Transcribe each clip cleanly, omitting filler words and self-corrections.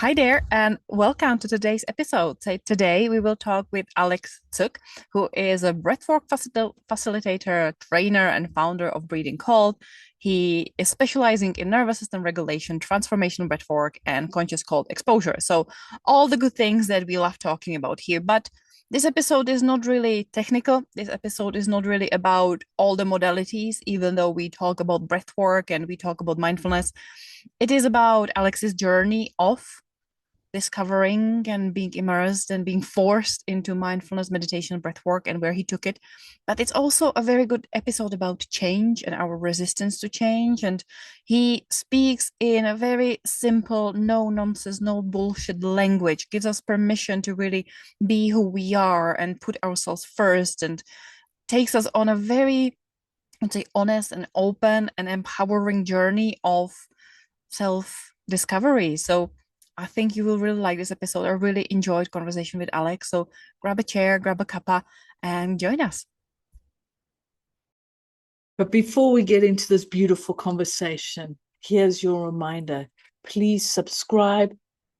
Hi there, and welcome to today's episode. Today, we will talk with Alex Tsuk, who is a breathwork facilitator, trainer, and founder of Breathing Cold. He is specializing in nervous system regulation, transformational breathwork, and conscious cold exposure. So, all the good things that we love talking about here. But this episode is not really technical. This episode is not really about all the modalities, even though we talk about breathwork and we talk about mindfulness. It is about Alex's journey of discovering and being immersed and being forced into mindfulness, meditation, breath work, and where he took it. But it's also a very good episode about change and our resistance to change. And he speaks in a very simple, no nonsense, no bullshit language, gives us permission to really be who we are and put ourselves first, and takes us on a very, I'd say, honest and open and empowering journey of self discovery. So I think you will really like this episode. I really enjoyed conversation with Alex. So grab a chair, grab a cuppa, and join us. But before we get into this beautiful conversation, here's your reminder. Please subscribe,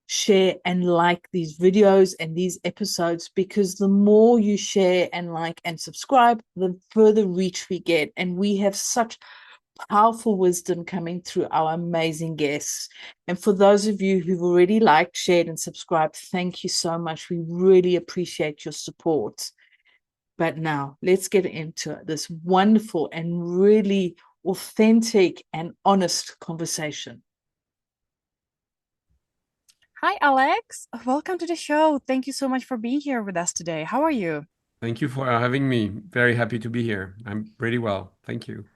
share, and like these videos and these episodes, because the more you share and like and subscribe, the further reach we get. And we have such powerful wisdom coming through our amazing guests. And for those of you who've already liked, shared, and subscribed, thank you so much. We really appreciate your support. But now let's get into this wonderful and really authentic and honest conversation. Hi, Alex. Welcome to the show. Thank you so much for being here with us today. How are you? Thank you for having me. Very happy to be here. I'm pretty well. Thank you.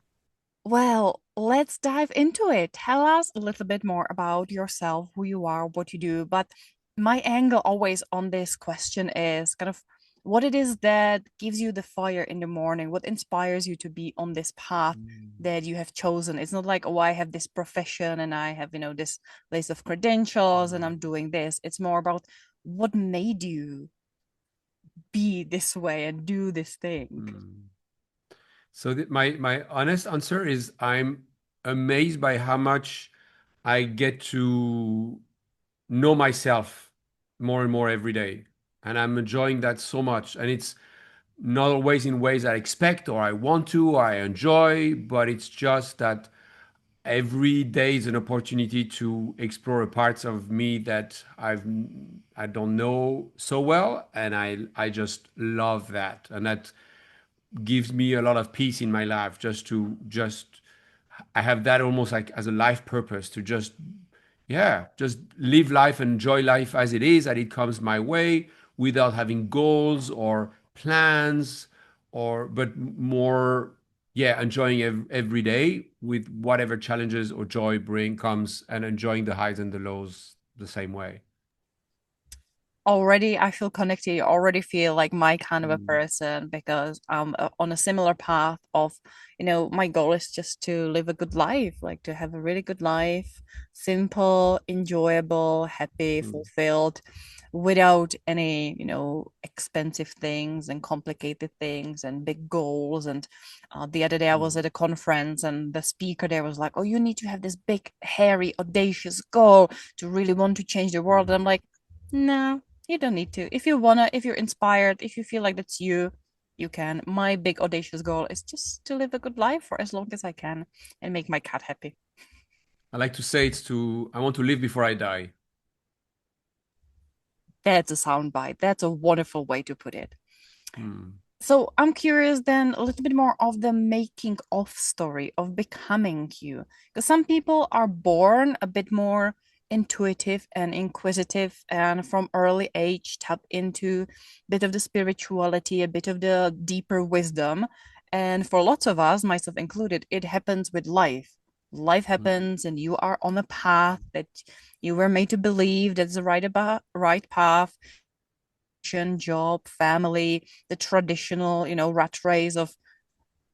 Well, let's dive into it. Tell us a little bit more about yourself, who you are, what you do. But my angle always on this question is kind of what it is that gives you the fire in the morning, what inspires you to be on this path Mm. that you have chosen. It's not like, oh, I have this profession and I have, this list of credentials and Mm. I'm doing this. It's more about what made you be this way and do this thing. Mm. So my honest answer is I'm amazed by how much I get to know myself more and more every day. And I'm enjoying that so much. And it's not always in ways I expect or I want to or I enjoy, but it's just that every day is an opportunity to explore parts of me that I don't know so well, and I just love that, and that gives me a lot of peace in my life. Just I have that almost like as a life purpose to just just live life, enjoy life as it is, that it comes my way without having goals or plans but more enjoying every day with whatever challenges or joy bring comes, and enjoying the highs and the lows the same way. Already I feel connected. I already feel like my kind of a Mm. person because I'm on a similar path of, my goal is just to live a good life, like to have a really good life, simple, enjoyable, happy, Mm. fulfilled, without any, expensive things and complicated things and big goals. And the other day I was Mm. at a conference and the speaker there was like, "Oh, you need to have this big, hairy, audacious goal to really want to change the world." And I'm Mm. like, no, you don't need to. If you wanna, if you're inspired, if you feel like that's you, you can. My big audacious goal is just to live a good life for as long as I can and make my cat happy. I like to say I want to live before I die. That's a soundbite. That's a wonderful way to put it. Mm. So I'm curious then a little bit more of the making of story of becoming you. Because some people are born a bit more intuitive and inquisitive and from early age tap into a bit of the spirituality, a bit of the deeper wisdom. And for lots of us, myself included, it happens with life. Life Mm. happens and you are on a path that you were made to believe that's the right path, job, family, the traditional, rat race of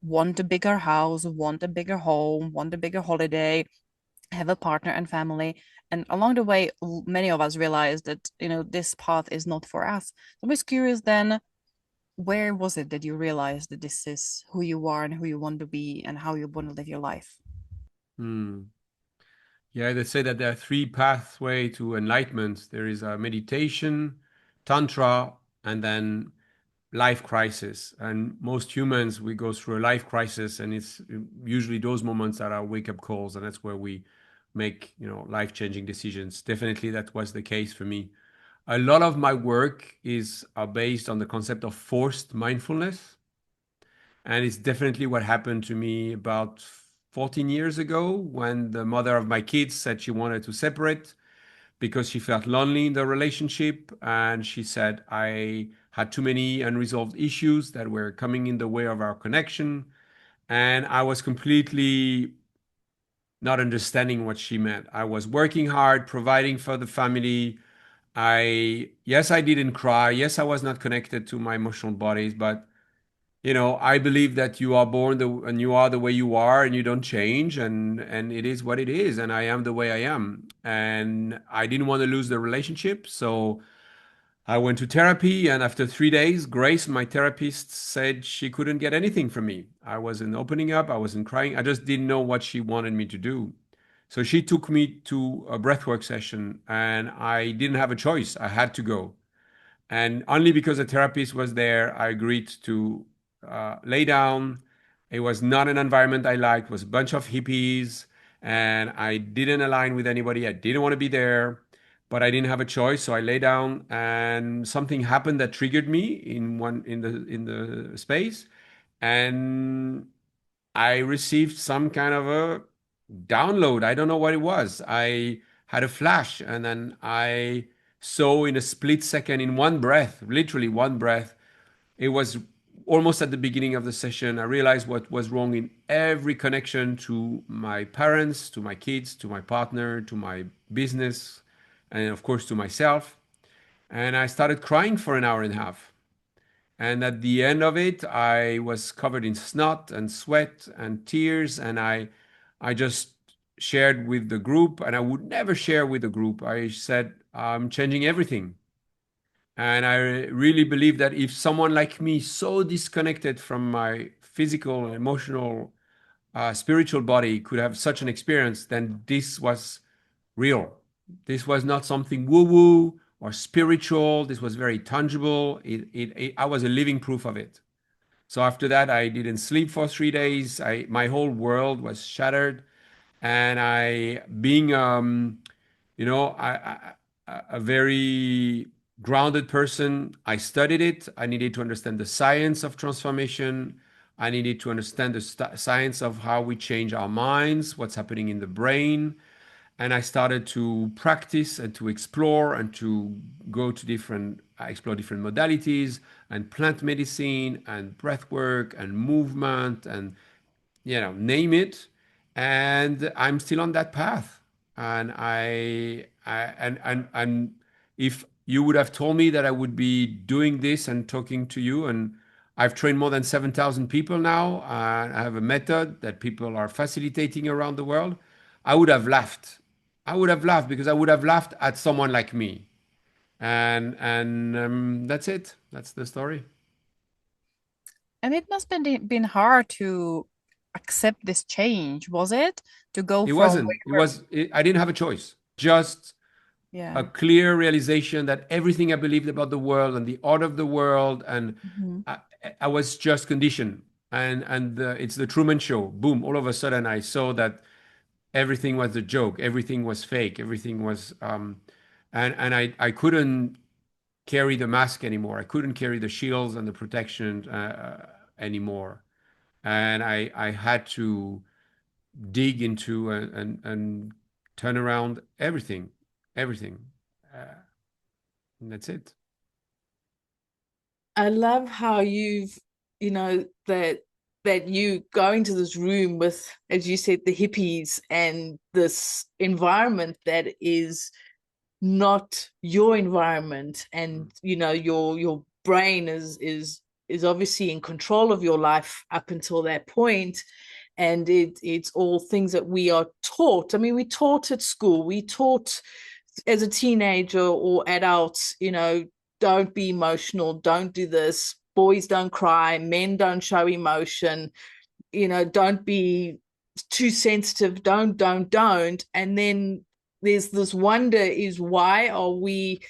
want a bigger house, want a bigger home, want a bigger holiday, have a partner and family. And along the way, many of us realized that, this path is not for us. So I was curious then, where was it that you realized that this is who you are and who you want to be and how you want to live your life? Mm. Yeah, they say that there are three pathways to enlightenment. There is a meditation, tantra, and then life crisis. And most humans, we go through a life crisis, and it's usually those moments that are wake-up calls, and that's where we make, life-changing decisions. Definitely, that was the case for me. A lot of my work is based on the concept of forced mindfulness, and it's definitely what happened to me about 14 years ago when the mother of my kids said she wanted to separate because she felt lonely in the relationship. And she said I had too many unresolved issues that were coming in the way of our connection. And I was completely not understanding what she meant. I was working hard, providing for the family. Yes, I didn't cry. Yes, I was not connected to my emotional bodies, but I believe that you are born and you are the way you are, and you don't change, and it is what it is, and I am the way I am, and I didn't want to lose the relationship, so I went to therapy, and after 3 days, Grace, my therapist, said she couldn't get anything from me. I wasn't opening up, I wasn't crying, I just didn't know what she wanted me to do. So she took me to a breathwork session, and I didn't have a choice. I had to go. And only because the therapist was there, I agreed to lay down. It was not an environment I liked. It was a bunch of hippies, and I didn't align with anybody. I didn't want to be there, but I didn't have a choice. So I lay down, and something happened that triggered me in the space, and I received some kind of a download. I don't know what it was. I had a flash, and then I saw in a split second, in one breath, literally one breath. It was almost at the beginning of the session. I realized what was wrong in every connection to my parents, to my kids, to my partner, to my business, and of course to myself. And I started crying for an hour and a half. And at the end of it, I was covered in snot and sweat and tears. And I just shared with the group, and I would never share with the group. I said, I'm changing everything. And I really believe that if someone like me, so disconnected from my physical, emotional, spiritual body, could have such an experience, then this was real. This was not something woo woo or spiritual. This was very tangible. I was a living proof of it. So after that, I didn't sleep for 3 days. My whole world was shattered, and being a very grounded person, I studied it. I needed to understand the science of transformation. I needed to understand the science of how we change our minds, what's happening in the brain. And I started to practice and to explore and to explore different modalities and plant medicine and breath work and movement and name it. And I'm still on that path. And and if you would have told me that I would be doing this and talking to you, and I've trained more than 7,000 people now, I have a method that people are facilitating around the world, I would have laughed. I would have laughed because I would have laughed at someone like me. And that's it. That's the story. And it must have been hard to accept this change, was it? To go It from wasn't. I didn't have a choice. Just a yeah. clear realization that everything I believed about the world and the art of the world, and Mhm. I, I was just conditioned. And it's the Truman Show. Boom! All of a sudden, I saw that everything was a joke. Everything was fake. Everything was, and I couldn't carry the mask anymore. I couldn't carry the shields and the protection anymore. And I had to dig into and turn around everything. Uh, and that's it. I love how you've, that you go into this room with, as you said, the hippies and this environment that is not your environment, and your brain is obviously in control of your life up until that point, and it's all things that we are taught. I mean, we taught at school, we taught as a teenager or adults, don't be emotional, don't do this, boys don't cry, men don't show emotion, don't be too sensitive, don't. And then there's this wonder is, why are we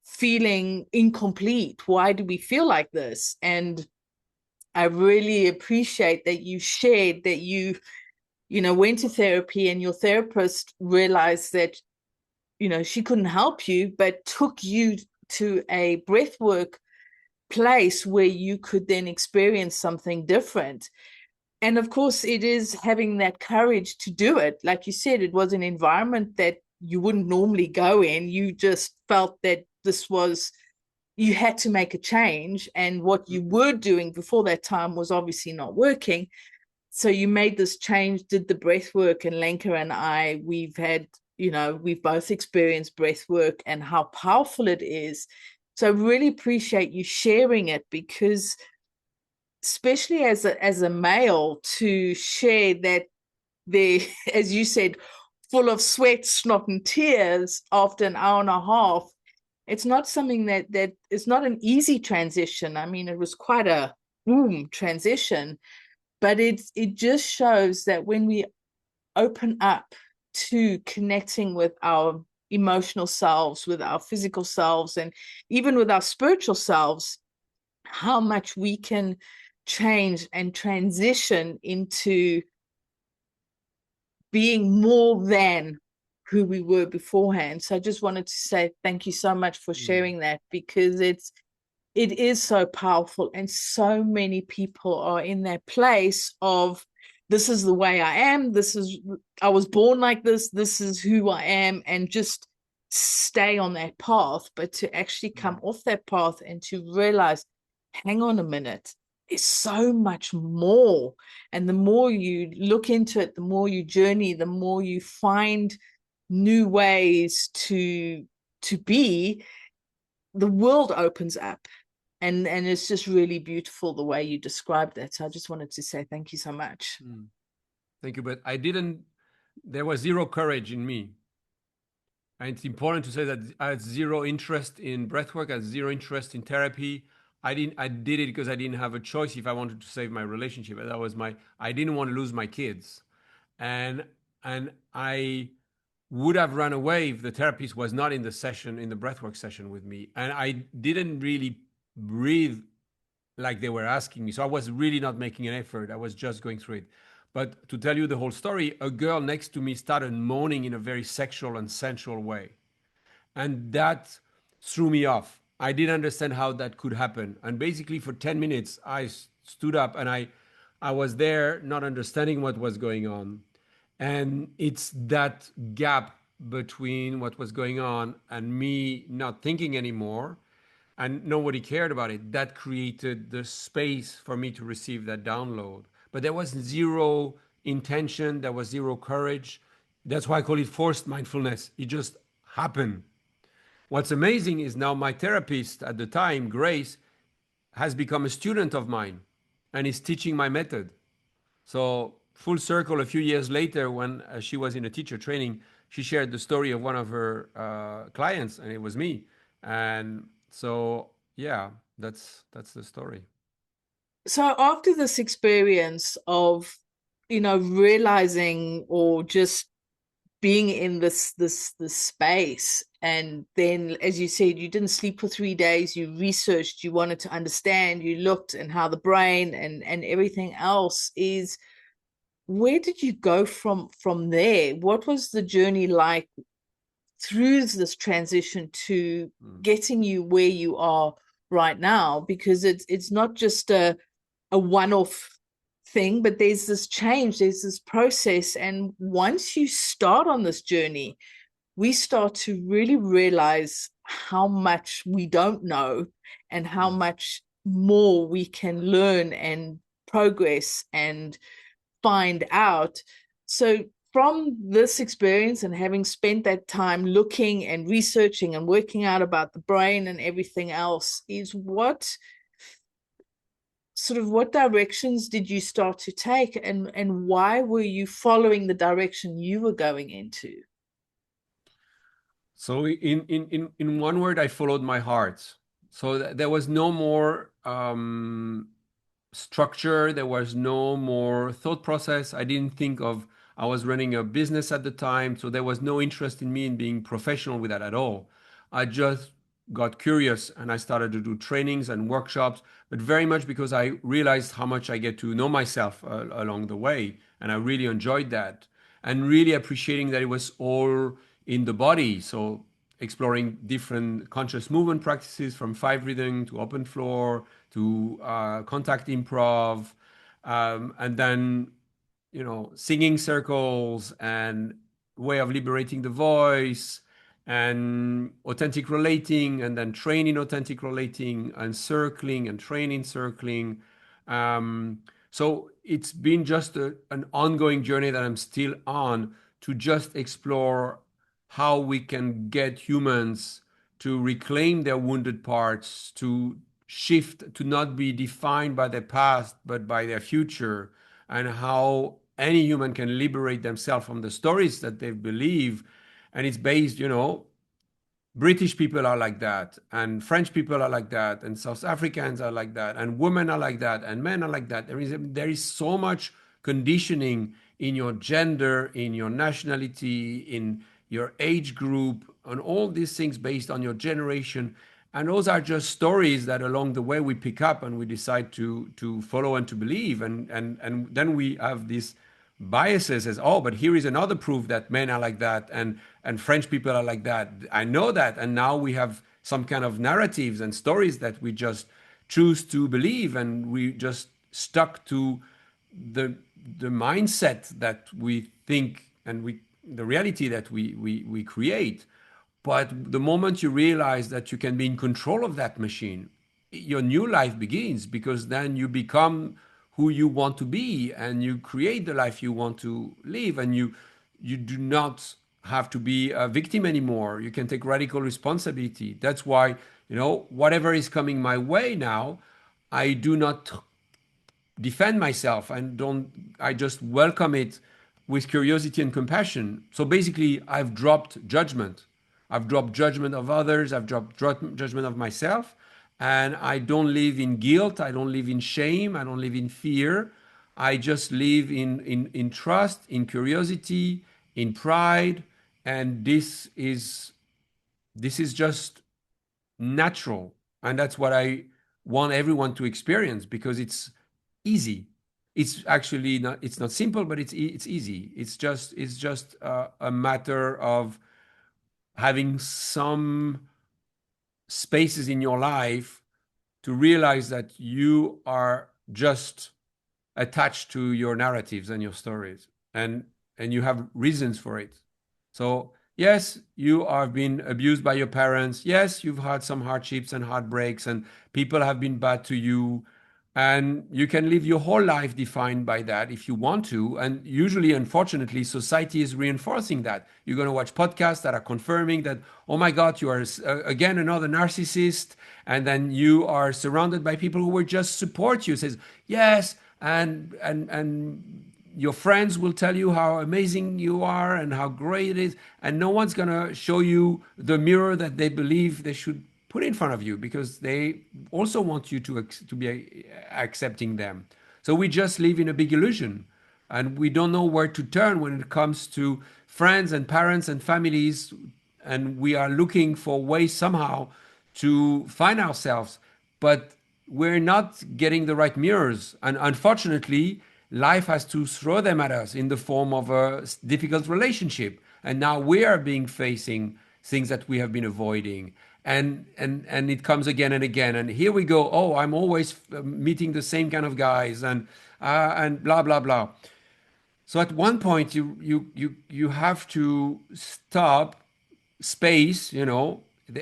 feeling incomplete? Why do we feel like this? And I really appreciate that you shared that you know, went to therapy and your therapist realized that, you know, she couldn't help you, but took you to a breathwork place where you could then experience something different. And of course, it is having that courage to do it. Like you said, it was an environment that you wouldn't normally go in. You just felt that this was, you had to make a change. And what you were doing before that time was obviously not working. So you made this change, did the breath work, and Lenka and I, we've had, you know, we've both experienced breath work and how powerful it is. So I really appreciate you sharing it, because especially as a male, to share that they, as you said, full of sweat, snot, and tears after an hour and a half, it's not something that is not an easy transition. I mean, it was quite a transition, but it just shows that when we open up to connecting with our emotional selves, with our physical selves, and even with our spiritual selves, how much we can change and transition into being more than who we were beforehand. So I just wanted to say thank you so much for sharing that, because it is so powerful, and so many people are in that place of, this is the way I am, I was born like this is who I am, and just stay on that path. But to actually come off that path and to realize, hang on a minute, it's so much more. And the more you look into it, the more you journey, the more you find new ways to be, the world opens up. And it's just really beautiful the way you described that. So I just wanted to say thank you so much. Thank you. But there was zero courage in me. And it's important to say that I had zero interest in breathwork, I had zero interest in therapy. I did it because I didn't have a choice if I wanted to save my relationship. That was I didn't want to lose my kids. And I would have run away if the therapist was not in the breathwork session with me. And I didn't really breathe like they were asking me. So I was really not making an effort. I was just going through it. But to tell you the whole story, a girl next to me started moaning in a very sexual and sensual way. And that threw me off. I didn't understand how that could happen. And basically, for 10 minutes, I stood up and I was there not understanding what was going on. And it's that gap between what was going on and me not thinking anymore, and nobody cared about it, that created the space for me to receive that download. But there was zero intention, there was zero courage. That's why I call it forced mindfulness. It just happened. What's amazing is now my therapist at the time, Grace, has become a student of mine and is teaching my method. So, full circle, a few years later, when she was in a teacher training, she shared the story of one of her clients, and it was me. And so, yeah, that's the story. So after this experience of, you know, realizing, or just being in this space, and then, as you said, you didn't sleep for 3 days, you researched, you wanted to understand, you looked, and how the brain and everything else is, where did you go from there? What was the journey like through this transition to getting you where you are right now? Because it's not just a one-off thing, but there's this change, there's this process. And once you start on this journey, we start to really realize how much we don't know, and how much more we can learn and progress and find out. So from this experience, and having spent that time looking and researching and working out about the brain and everything else, is what directions did you start to take, and why were you following the direction you were going into? So in one word, I followed my heart. So there was no more structure. There was no more thought process. I didn't think of I was running a business at the time, so there was no interest in me in being professional with that at all. I just got curious and I started to do trainings and workshops, but very much because I realized how much I get to know myself along the way. And I really enjoyed that and really appreciating that it was all in the body. So exploring different conscious movement practices from five breathing to open floor to contact improv, and then singing circles and way of liberating the voice and authentic relating, and then training authentic relating and circling and training circling. So it's been just an ongoing journey that I'm still on to just explore how we can get humans to reclaim their wounded parts, to shift, to not be defined by their past, but by their future, and how any human can liberate themselves from the stories that they believe. And it's based, British people are like that, and French people are like that, and South Africans are like that, and women are like that, and men are like that. There is so much conditioning in your gender, in your nationality, in your age group, and all these things based on your generation. And those are just stories that along the way we pick up and we decide to follow and to believe. And then we have this biases as, oh, but here is another proof that men are like that, and French people are like that. I know that, and now we have some kind of narratives and stories that we just choose to believe, and we just stuck to the the mindset that we think, and the reality that we create. But the moment you realize that you can be in control of that machine, your new life begins, because then you become who you want to be and you create the life you want to live, and you do not have to be a victim anymore. You can take radical responsibility. That's why, whatever is coming my way now, I do not defend myself and don't I just welcome it with curiosity and compassion. So basically I've dropped judgment. I've dropped judgment of others, I've dropped judgment of myself, and I don't live in guilt, I don't live in shame, I don't live in fear. I just live in trust, in curiosity, in pride, and this is just natural. And that's what I want everyone to experience, because it's easy. It's actually not, it's not simple, but it's easy. It's just a matter of having some spaces in your life to realize that you are just attached to your narratives and your stories, and you have reasons for it. So yes, you have been abused by your parents. Yes, you've had some hardships and heartbreaks, and people have been bad to you. And you can live your whole life defined by that if you want to. And usually, unfortunately, society is reinforcing that. You're going to watch podcasts that are confirming that, oh my God, you are again another narcissist. And then you are surrounded by people who will just support you. Says, yes, and your friends will tell you how amazing you are and how great it is, and no one's going to show you the mirror that they believe they should put in front of you, because they also want you to be accepting them. So we just live in a big illusion, and we don't know where to turn when it comes to friends and parents and families, and we are looking for ways somehow to find ourselves, but we're not getting the right mirrors. And unfortunately, life has to throw them at us in the form of a difficult relationship. And now we are being facing things that we have been avoiding. And it comes again and again. And here we go. Oh, I'm always meeting the same kind of guys, and blah blah blah. So at one point, you have to stop, space.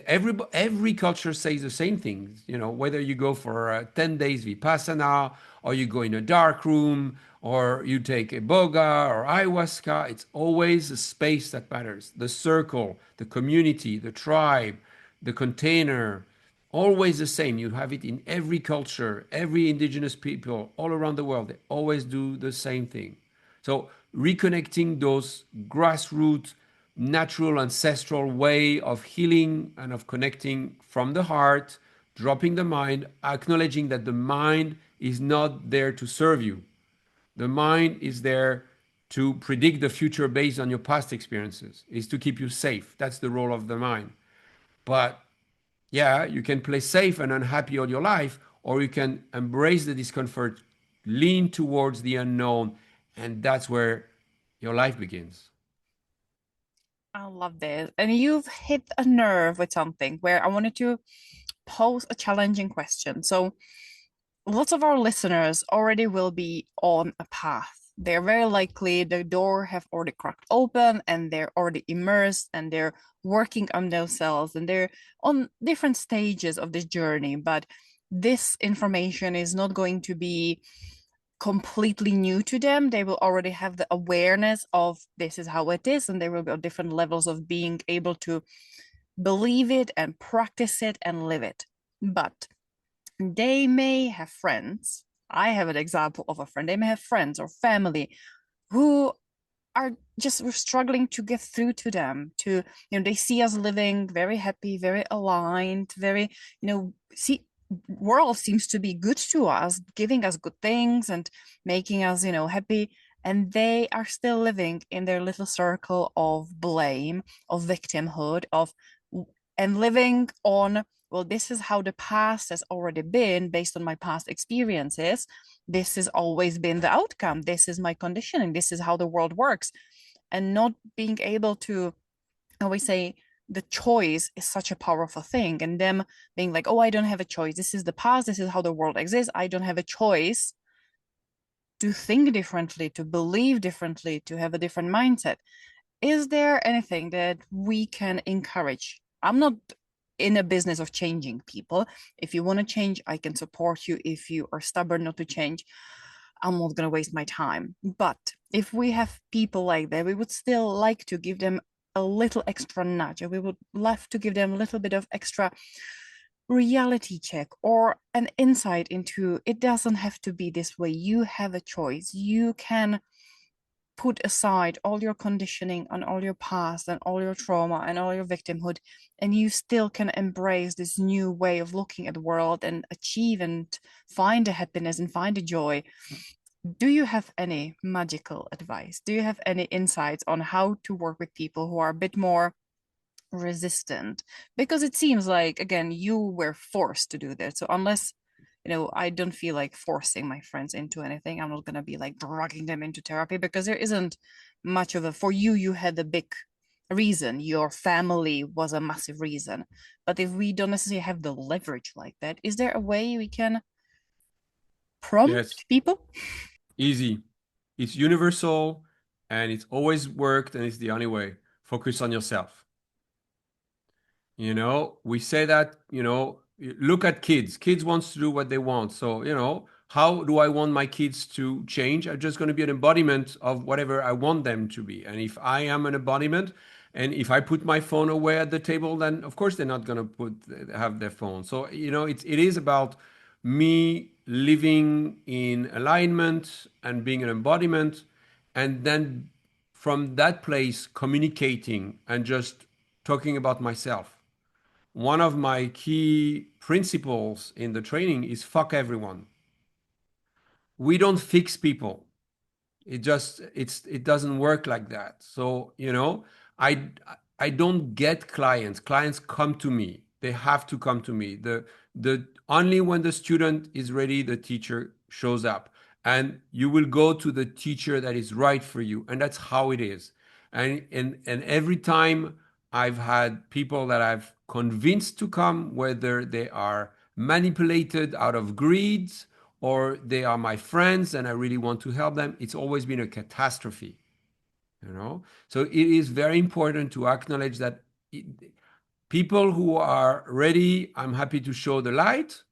Every culture says the same things. Whether you go for 10 days vipassana, or you go in a dark room, or you take a boga or ayahuasca, it's always the space that matters. The circle, the community, the tribe, the container, always the same. You have it in every culture, every indigenous people all around the world. They always do the same thing. So reconnecting those grassroots, natural, ancestral way of healing and of connecting from the heart, dropping the mind, acknowledging that the mind is not there to serve you. The mind is there to predict the future based on your past experiences. It's to keep you safe. That's the role of the mind. But yeah, you can play safe and unhappy all your life, or you can embrace the discomfort, lean towards the unknown, and that's where your life begins. I love this. And you've hit a nerve with something where I wanted to pose a challenging question. So, lots of our listeners already will be on a path. They're very likely the door have already cracked open and they're already immersed and they're working on themselves and they're on different stages of this journey. But this information is not going to be completely new to them. They will already have the awareness of this is how it is, and there will be different levels of being able to believe it and practice it and live it. But they may have friends. I have an example of a friend. They may have friends or family who are just struggling to get through to them. To, they see us living very happy, very aligned, very, see world seems to be good to us, giving us good things and making us, happy. And they are still living in their little circle of blame, of victimhood, and living on, well, this is how the past has already been based on my past experiences. This has always been the outcome. This is my conditioning. This is how the world works. And not being able to, I always say, the choice is such a powerful thing. And them being like, oh, I don't have a choice. This is the past. This is how the world exists. I don't have a choice to think differently, to believe differently, to have a different mindset. Is there anything that we can encourage? I'm not in a business of changing people. If you want to change, I can support you. If you are stubborn not to change, I'm not going to waste my time. But if we have people like that, we would still like to give them a little extra nudge, or we would love to give them a little bit of extra reality check or an insight into it doesn't have to be this way. You have a choice. You can put aside all your conditioning and all your past and all your trauma and all your victimhood, and you still can embrace this new way of looking at the world and achieve and find the happiness and find the joy. Do you have any magical advice? Do you have any insights on how to work with people who are a bit more resistant? Because it seems like, again, you were forced to do that. So unless, I don't feel like forcing my friends into anything. I'm not going to be like dragging them into therapy because there isn't much of a, for you, you had a big reason. Your family was a massive reason. But if we don't necessarily have the leverage like that, is there a way we can Yes, prompt people? easy. It's universal and it's always worked and it's the only way. Focus on yourself. We say that, look at kids. Kids wants to do what they want. So, how do I want my kids to change? I'm just going to be an embodiment of whatever I want them to be. And if I am an embodiment, and if I put my phone away at the table, then of course they're not going to have their phone. So, it is about me living in alignment and being an embodiment, and then from that place communicating and just talking about myself. One of my key principles in the training is fuck everyone. We don't fix people. It doesn't work like that. So, I I don't get clients. Clients come to me. They have to come to me. The only when the student is ready, the teacher shows up. And you will go to the teacher that is right for you. And that's how it is. And every time I've had people that I've convinced to come, whether they are manipulated out of greed or they are my friends and I really want to help them, it's always been a catastrophe. So it is very important to acknowledge that people who are ready, I'm happy to show the light.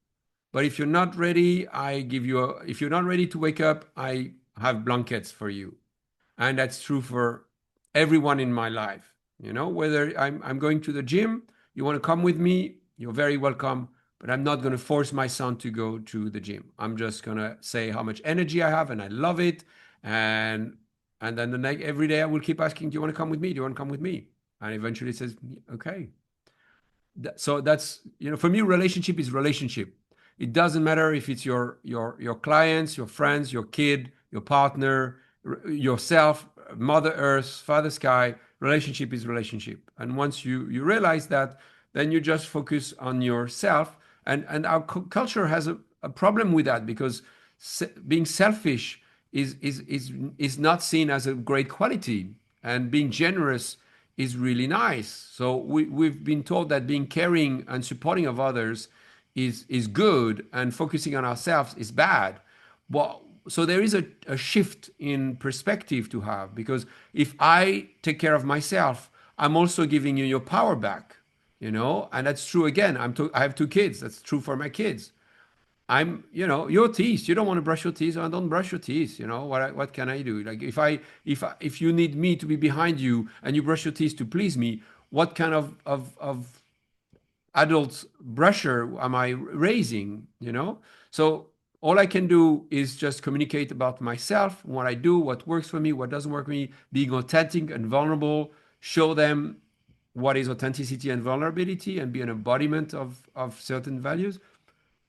But if you're not ready, if you're not ready to wake up, I have blankets for you. And that's true for everyone in my life. Whether I'm going to the gym, you want to come with me, you're very welcome. But I'm not going to force my son to go to the gym. I'm just going to say how much energy I have and I love it. And then every day I will keep asking, do you want to come with me? Do you want to come with me? And eventually it says, okay. So that's, for me, relationship is relationship. It doesn't matter if it's your clients, your friends, your kid, your partner. yourself, Mother Earth, Father Sky. Relationship is relationship. And once you realize that, then you just focus on yourself. And our culture has a problem with that because being selfish is not seen as a great quality, and being generous is really nice. So we've been told that being caring and supporting of others is good, and focusing on ourselves is bad. Well, so there is a shift in perspective to have, because if I take care of myself, I'm also giving you your power back, and that's true. Again, I have two kids. That's true for my kids. Your teeth. You don't want to brush your teeth, I don't brush your teeth. What can I do? Like if you need me to be behind you and you brush your teeth to please me, what kind of adult brusher am I raising? So all I can do is just communicate about myself, what I do, what works for me, what doesn't work for me, being authentic and vulnerable, show them what is authenticity and vulnerability, and be an embodiment of certain values.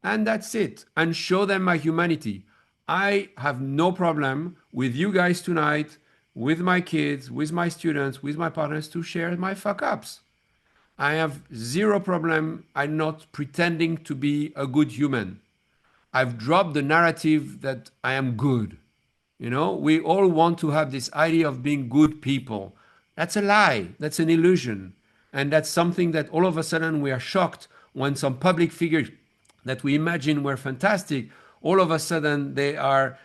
And that's it. And show them my humanity. I have no problem with you guys tonight, with my kids, with my students, with my partners, to share my fuck ups. I have zero problem. I'm not pretending to be a good human. I've dropped the narrative that I am good. We all want to have this idea of being good people. That's a lie. That's an illusion. And that's something that all of a sudden we are shocked when some public figures that we imagine were fantastic, all of a sudden they are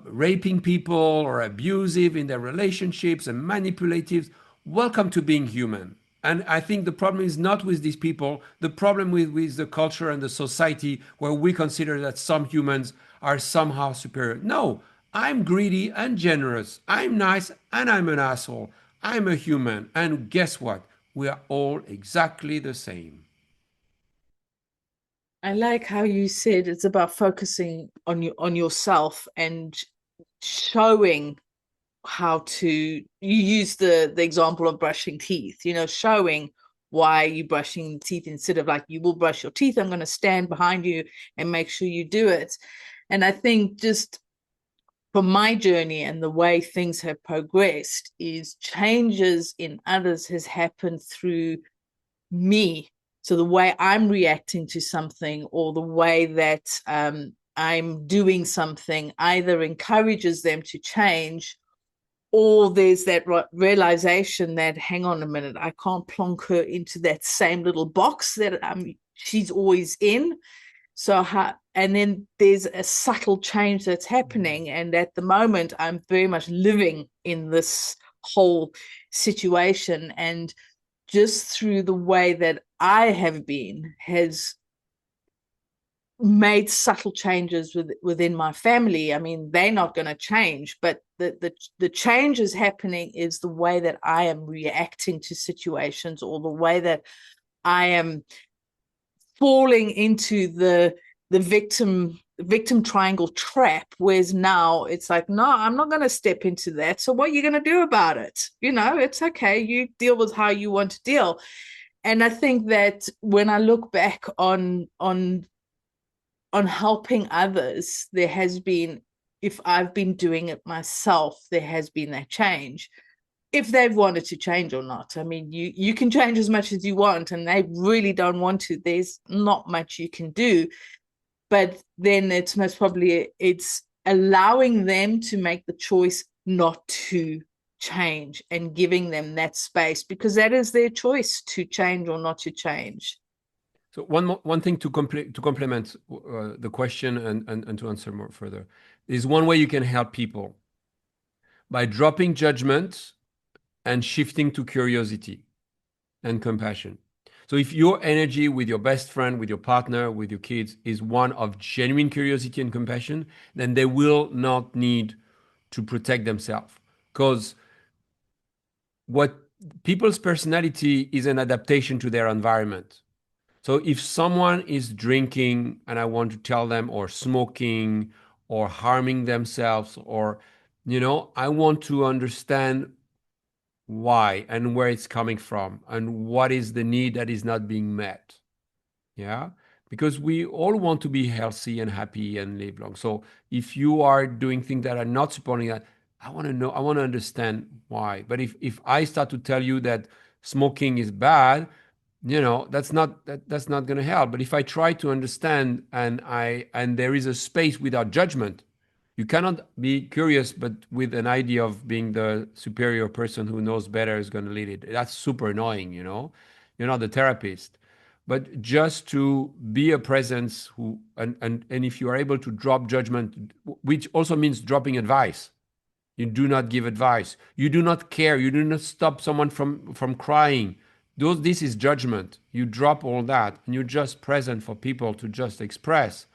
raping people or abusive in their relationships and manipulative. Welcome to being human. And I think the problem is not with these people. The problem with the culture and the society, where we consider that some humans are somehow superior. No, I'm greedy and generous. I'm nice and I'm an asshole. I'm a human. And guess what? We are all exactly the same. I like how you said it's about focusing on yourself and showing how to, you use the example of brushing teeth, showing why you're brushing teeth, instead of like, you will brush your teeth, I'm going to stand behind you and make sure you do it. And I think just from my journey and the way things have progressed, is changes in others has happened through me. So the way I'm reacting to something, or the way that I'm doing something, either encourages them to change, or there's that realization that, hang on a minute, I can't plonk her into that same little box that she's always in. So and then there's a subtle change that's happening. And at the moment, I'm very much living in this whole situation. And just through the way that I have been, has made subtle changes within my family. I mean, they're not going to change, but the change is happening is the way that I am reacting to situations, or the way that I am falling into the victim triangle trap, whereas now it's like, no, I'm not going to step into that. So what are you going to do about it? It's okay. You deal with how you want to deal. And I think that when I look back on helping others, there has been, if I've been doing it myself, there has been that change. If they've wanted to change or not. I mean, you can change as much as you want, and they really don't want to. There's not much you can do. But then it's most probably, it's allowing them to make the choice not to change, and giving them that space, because that is their choice, to change or not to change. So one thing to complement the question, and to answer more further, is one way you can help people by dropping judgment and shifting to curiosity and compassion. So if your energy with your best friend, with your partner, with your kids is one of genuine curiosity and compassion, then they will not need to protect themselves, because what people's personality is an adaptation to their environment. So if someone is drinking and I want to tell them, or smoking, or harming themselves, or, I want to understand why and where it's coming from and what is the need that is not being met. Yeah. Because we all want to be healthy and happy and live long. So if you are doing things that are not supporting that, I want to know, I want to understand why. But if I start to tell you that smoking is bad, that's not going to help. But if I try to understand, and there is a space without judgment, you cannot be curious, but with an idea of being the superior person who knows better is going to lead it. That's super annoying, You're not the therapist. But just to be a presence who, and if you are able to drop judgment, which also means dropping advice. You do not give advice. You do not care. You do not stop someone from crying. This is judgment. You drop all that and you're just present for people to just express.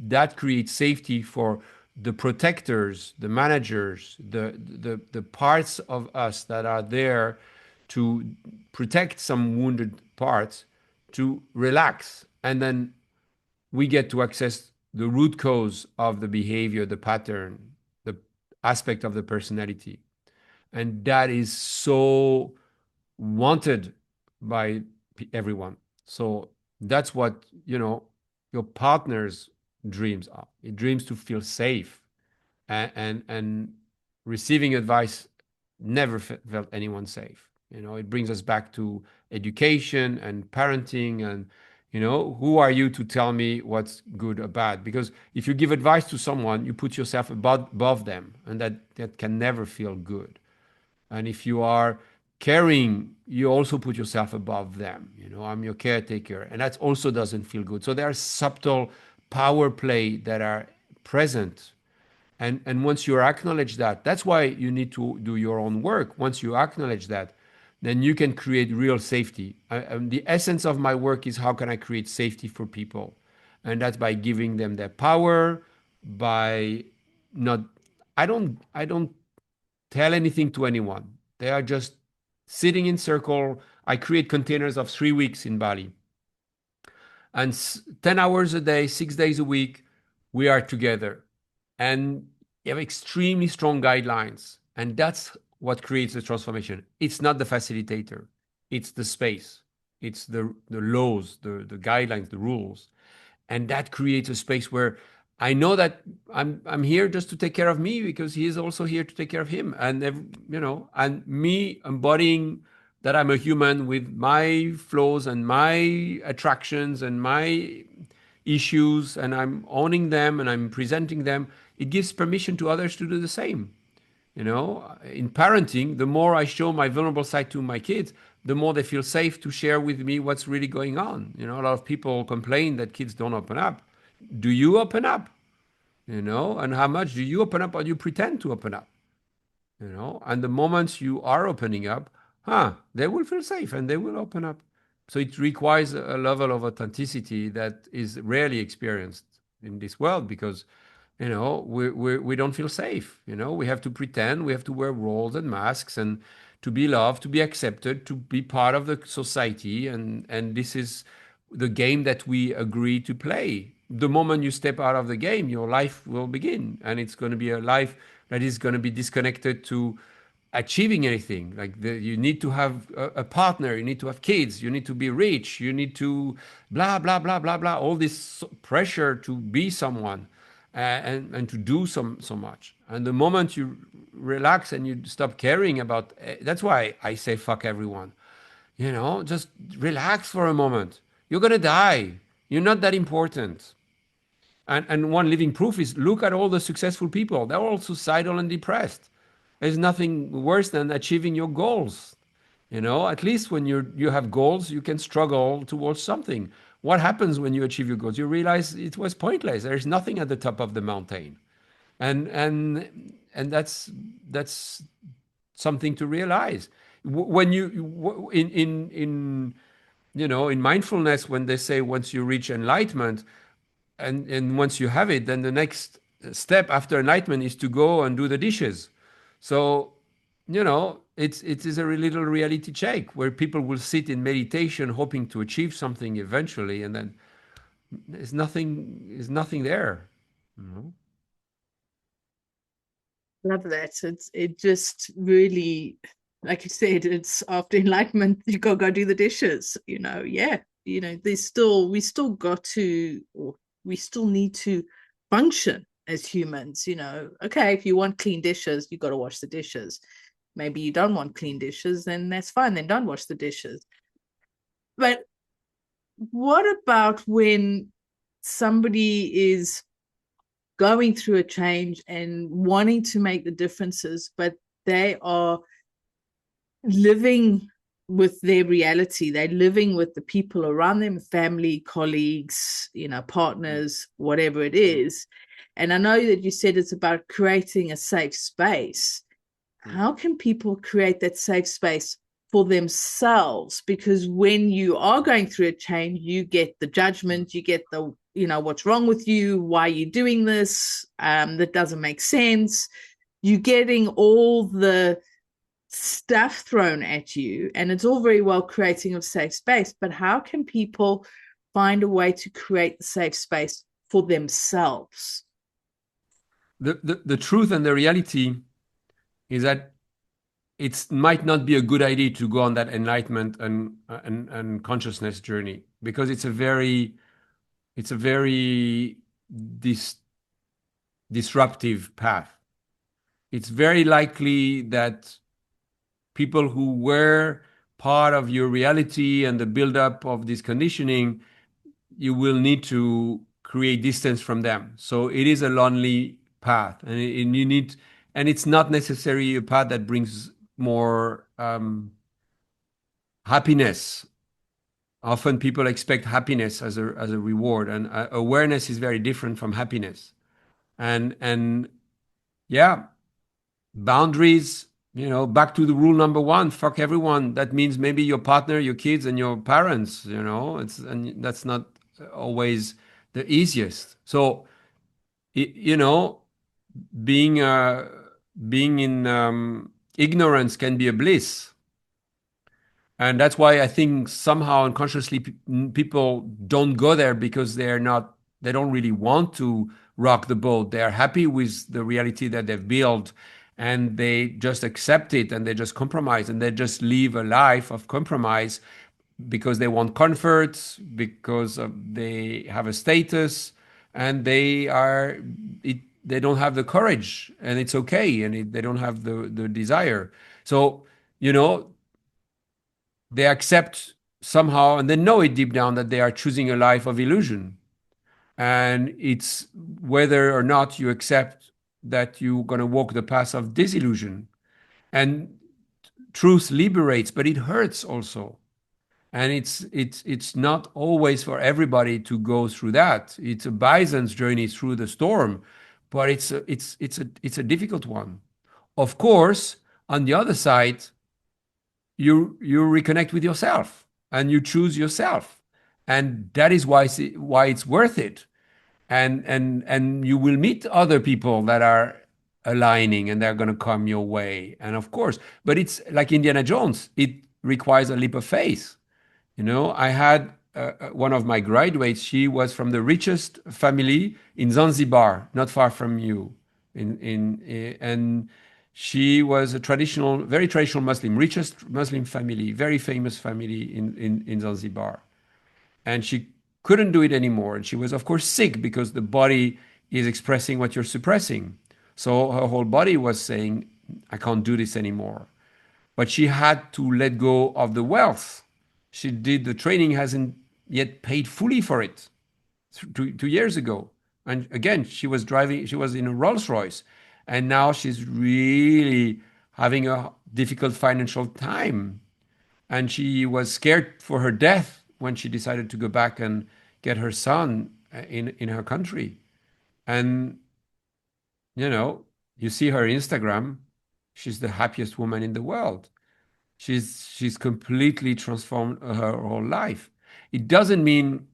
That creates safety for the protectors, the managers, the parts of us that are there to protect some wounded parts, to relax. And then we get to access the root cause of the behavior, the pattern, the aspect of the personality. And that is so wanted by everyone. So that's what, your partner's dreams are. It dreams to feel safe, and receiving advice never felt anyone safe. It brings us back to education and parenting, and who are you to tell me what's good or bad? Because if you give advice to someone, you put yourself above them, and that can never feel good. And if you are caring, you also put yourself above them. I'm your caretaker, and that also doesn't feel good. So there are subtle power play that are present. And once you acknowledge that, that's why you need to do your own work. Once you acknowledge that, then you can create real safety. The essence of my work is how can I create safety for people? And that's by giving them their power, by not, I don't tell anything to anyone. They are just sitting in circle. I create containers of 3 weeks in Bali. And 10 hours a day, 6 days a week, we are together. And you have extremely strong guidelines. And that's what creates the transformation. It's not the facilitator. It's the space. It's the laws, the guidelines, the rules. And that creates a space where I know that I'm here just to take care of me, because he is also here to take care of him. And and me embodying that I'm a human with my flaws and my attractions and my issues, and I'm owning them and I'm presenting them. It gives permission to others to do the same. In parenting, the more I show my vulnerable side to my kids, the more they feel safe to share with me what's really going on. A lot of people complain that kids don't open up. Do you open up? And how much do you open up, or do you pretend to open up? And the moments you are opening up, they will feel safe and they will open up. So it requires a level of authenticity that is rarely experienced in this world, because we don't feel safe. We have to pretend, we have to wear roles and masks, and to be loved, to be accepted, to be part of the society. And this is the game that we agree to play. The moment you step out of the game, your life will begin, and it's going to be a life that is going to be disconnected to achieving anything. Like you need to have a partner, you need to have kids, you need to be rich, you need to blah blah blah blah blah. All this pressure to be someone, and to do so much. And the moment you relax and you stop caring about, that's why I say fuck everyone. Just relax for a moment. You're gonna die. You're not that important. And one living proof is, look at all the successful people. They're all suicidal and depressed. There's nothing worse than achieving your goals. At least when you have goals, you can struggle towards something. What happens when you achieve your goals? You realize it was pointless. There's nothing at the top of the mountain. And that's something to realize. When you in mindfulness, when they say once you reach enlightenment, and once you have it, then the next step after enlightenment is to go and do the dishes. So it is a little reality check where people will sit in meditation hoping to achieve something eventually, and then there's nothing there. Love that. It just really, like you said, it's after enlightenment, you go do the dishes. Yeah. We still need to function. as humans. Okay, if you want clean dishes, you got to wash the dishes. Maybe you don't want clean dishes, then that's fine, then don't wash the dishes. But what about when somebody is going through a change and wanting to make the differences, but they are living with their reality? They're living with the people around them, family, colleagues, partners, whatever it is. And I know that you said it's about creating a safe space. How can people create that safe space for themselves? Because when you are going through a change, you get the judgment, you get the, what's wrong with you? Why are you doing this? That doesn't make sense. You're getting all the stuff thrown at you, and it's all very well creating a safe space, but how can people find a way to create the safe space for themselves? The truth and the reality is that it might not be a good idea to go on that enlightenment and consciousness journey, because it's a very disruptive path. It's very likely that people who were part of your reality and the buildup of this conditioning, you will need to create distance from them. So it is a lonely path, and it's not necessarily a path that brings more happiness. Often people expect happiness as a reward, and awareness is very different from happiness. And yeah, boundaries, back to the rule number one, fuck everyone. That means maybe your partner, your kids, and your parents, and that's not always the easiest. So, being in ignorance can be a bliss. And that's why I think somehow unconsciously people don't go there, because they don't really want to rock the boat. They are happy with the reality that they've built, and they just accept it, and they just compromise, and they just live a life of compromise because they want comfort, because they have a status, and they don't have the courage, and it's okay, and they don't have the desire. So, they accept somehow, and they know it deep down, that they are choosing a life of illusion. And it's whether or not you accept that you're going to walk the path of disillusion. And truth liberates, but it hurts also. And it's not always for everybody to go through that. It's a bison's journey through the storm, but it's a difficult one. Of course, on the other side, you reconnect with yourself, and you choose yourself, and that is why it's worth it. And you will meet other people that are aligning, and they're going to come your way. And of course, but it's like Indiana Jones. It requires a leap of faith. I had one of my graduates. She was from the richest family in Zanzibar, not far from you, and she was a very traditional Muslim, richest Muslim family, very famous family in Zanzibar. And she couldn't do it anymore. And she was, of course, sick, because the body is expressing what you're suppressing. So her whole body was saying, I can't do this anymore. But she had to let go of the wealth. She did the training, hasn't yet paid fully for it 2 years ago. And again, she was in a Rolls Royce. And now she's really having a difficult financial time. And she was scared for her death when she decided to go back and get her son in her country. And, you see her Instagram, she's the happiest woman in the world. She's completely transformed her whole life. It doesn't mean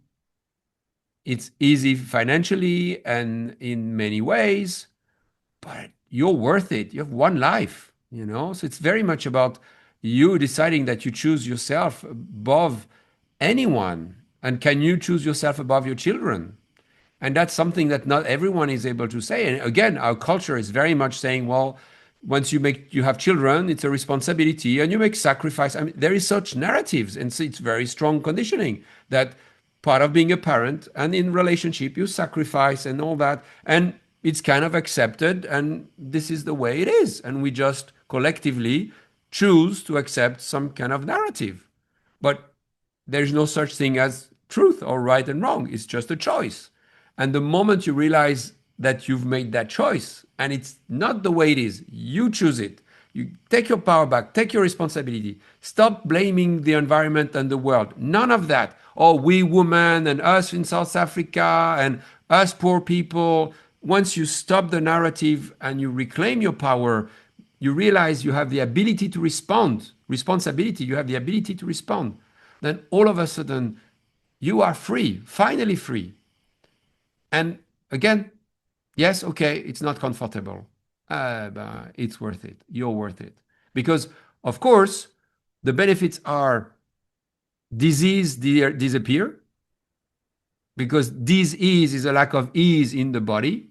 it's easy financially and in many ways, but you're worth it. You have one life, So it's very much about you deciding that you choose yourself above anyone. And can you choose yourself above your children? And that's something that not everyone is able to say. And again, our culture is very much saying, well, once you have children, it's a responsibility, and you make sacrifice. I mean, there is such narratives, and so it's very strong conditioning that part of being a parent and in relationship, you sacrifice and all that. And it's kind of accepted, and this is the way it is. And we just collectively choose to accept some kind of narrative. But there's no such thing as truth or right and wrong. It's just a choice. And the moment you realize that you've made that choice and it's not the way it is, you choose it. You take your power back, take your responsibility. Stop blaming the environment and the world. None of that. Oh, we women and us in South Africa and us poor people. Once you stop the narrative and you reclaim your power, you realize you have the ability to respond, responsibility, you have the ability to respond. Then all of a sudden, you are free, finally free. And again, yes, okay, it's not comfortable, but it's worth it. You're worth it. Because, of course, the benefits are disease disappear, because disease is a lack of ease in the body.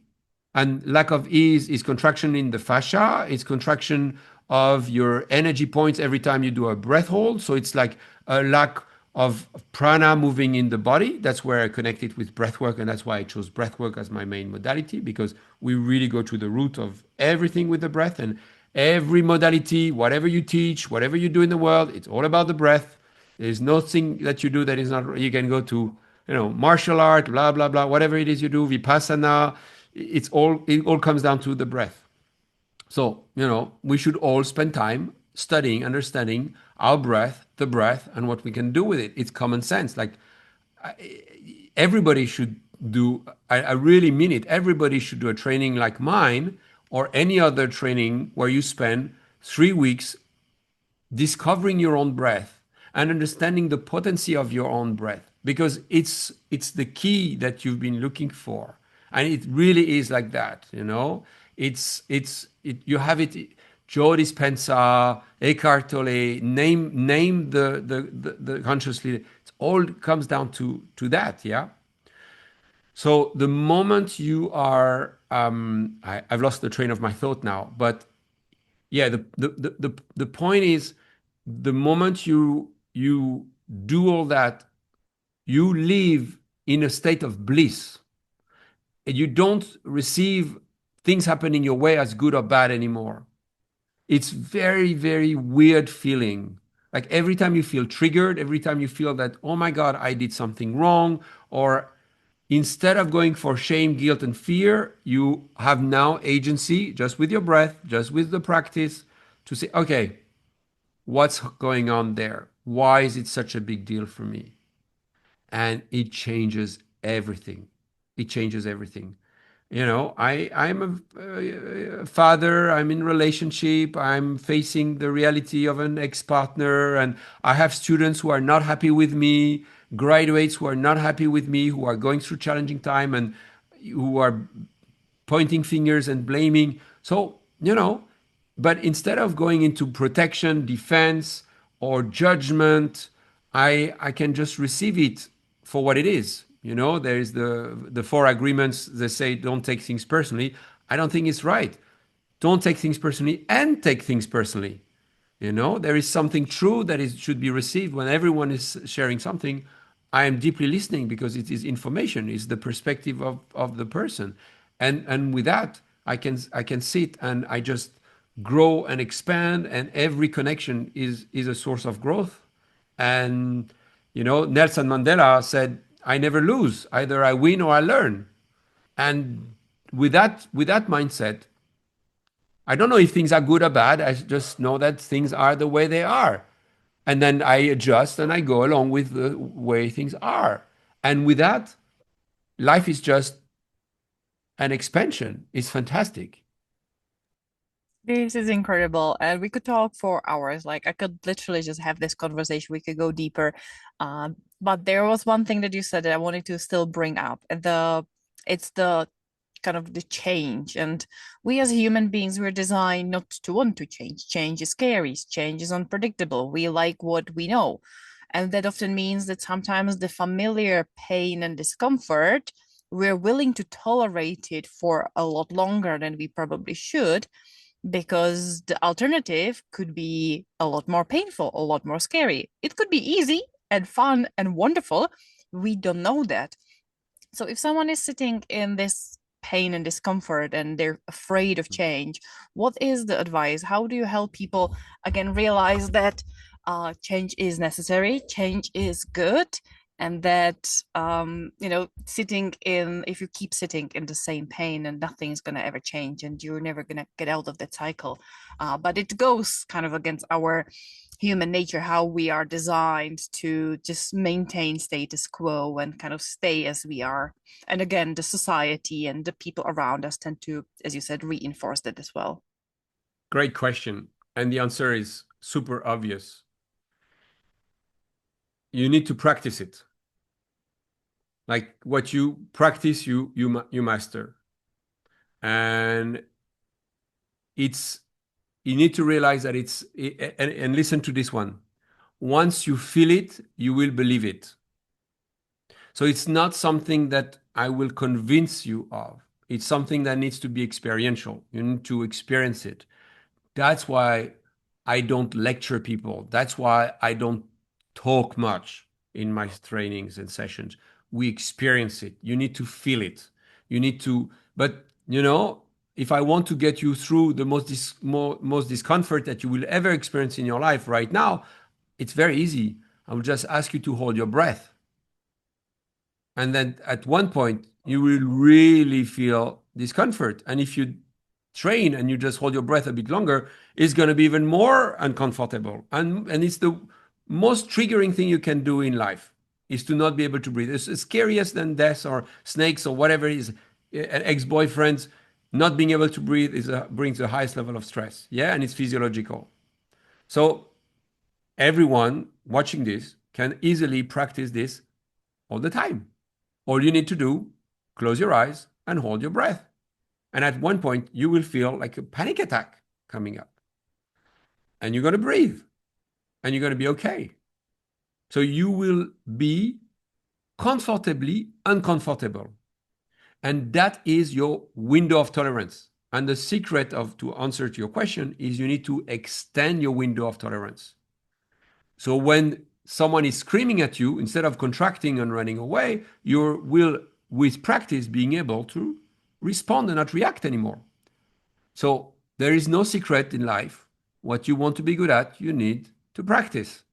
And lack of ease is contraction in the fascia. It's contraction of your energy points every time you do a breath hold. So it's like a lack of prana moving in the body. That's where I connect it with breathwork. And that's why I chose breathwork as my main modality, because we really go to the root of everything with the breath. And every modality, whatever you teach, whatever you do in the world, it's all about the breath. There's nothing that you do that is not, you can go to, martial art, blah, blah, blah, whatever it is you do, vipassana, it all comes down to the breath. So, we should all spend time studying, understanding our breath, the breath, and what we can do with it. It's common sense. Like, everybody should do, I really mean it, everybody should do a training like mine or any other training where you spend 3 weeks discovering your own breath and understanding the potency of your own breath, because it's the key that you've been looking for. And it really is like that. You have it. Joe Dispenza, Eckhart Tolle, name the conscious leader. It all comes down to that. Yeah. So the moment you are, I've lost the train of my thought now, but yeah, the point is, the moment you do all that, you live in a state of bliss. And you don't receive things happening your way as good or bad anymore. It's very, very weird feeling. Like every time you feel triggered, every time you feel that, oh my God, I did something wrong, or instead of going for shame, guilt, and fear, you have now agency just with your breath, just with the practice, to say, okay, what's going on there? Why is it such a big deal for me? And it changes everything. It changes everything. I'm a father, I'm in relationship, I'm facing the reality of an ex-partner, and I have students who are not happy with me, graduates who are not happy with me, who are going through challenging time and who are pointing fingers and blaming. So, but instead of going into protection, defense, or judgment, I can just receive it for what it is. There is the four agreements that say don't take things personally. I don't think it's right. Don't take things personally and take things personally. There is something true that should be received when everyone is sharing something. I am deeply listening because it is information, it's the perspective of the person. And with that, I can sit and I just grow and expand, and every connection is a source of growth. And Nelson Mandela said, I never lose. Either I win or I learn. And with that mindset, I don't know if things are good or bad. I just know that things are the way they are. And then I adjust and I go along with the way things are. And with that, life is just an expansion. It's fantastic. This is incredible. And we could talk for hours. Like I could literally just have this conversation. We could go deeper. But there was one thing that you said that I wanted to still bring up. It's the kind of the change. And we as human beings, we're designed not to want to change. Change is scary. Change is unpredictable. We like what we know. And that often means that sometimes the familiar pain and discomfort, we're willing to tolerate it for a lot longer than we probably should, because the alternative could be a lot more painful, a lot more scary. It could be easy and fun and wonderful. We don't know that. So if someone is sitting in this pain and discomfort and they're afraid of change. What is the advice? How do you help people again realize that change is necessary, change is good, and that sitting in, if you keep sitting in the same pain, and nothing's going to ever change and you're never going to get out of that cycle. But it goes kind of against our human nature, how we are designed to just maintain status quo and kind of stay as we are. And again, the society and the people around us tend to, as you said, reinforce that as well. Great question. And the answer is super obvious. You need to practice it. Like what you practice, you master. And it's, you need to realize that it's, and listen to this one. Once you feel it, you will believe it. So it's not something that I will convince you of. It's something that needs to be experiential. You need to experience it. That's why I don't lecture people. That's why I don't talk much in my trainings and sessions. We experience it. You need to feel it. You need to, but if I want to get you through the most discomfort that you will ever experience in your life right now, it's very easy. I will just ask you to hold your breath. And then at one point, you will really feel discomfort. And if you train and you just hold your breath a bit longer, it's going to be even more uncomfortable. And it's the most triggering thing you can do in life, is to not be able to breathe. It's scariest than death or snakes or whatever it is. An ex-boyfriend, not being able to breathe brings the highest level of stress. Yeah, and it's physiological. So everyone watching this can easily practice this all the time. All you need to do, close your eyes and hold your breath. And at one point, you will feel like a panic attack coming up. And you're going to breathe. And you're going to be okay. So you will be comfortably uncomfortable. And that is your window of tolerance. And the secret to answer to your question is you need to extend your window of tolerance. So when someone is screaming at you, instead of contracting and running away, you will, with practice, being able to respond and not react anymore. So there is no secret in life. What you want to be good at, you need to practice.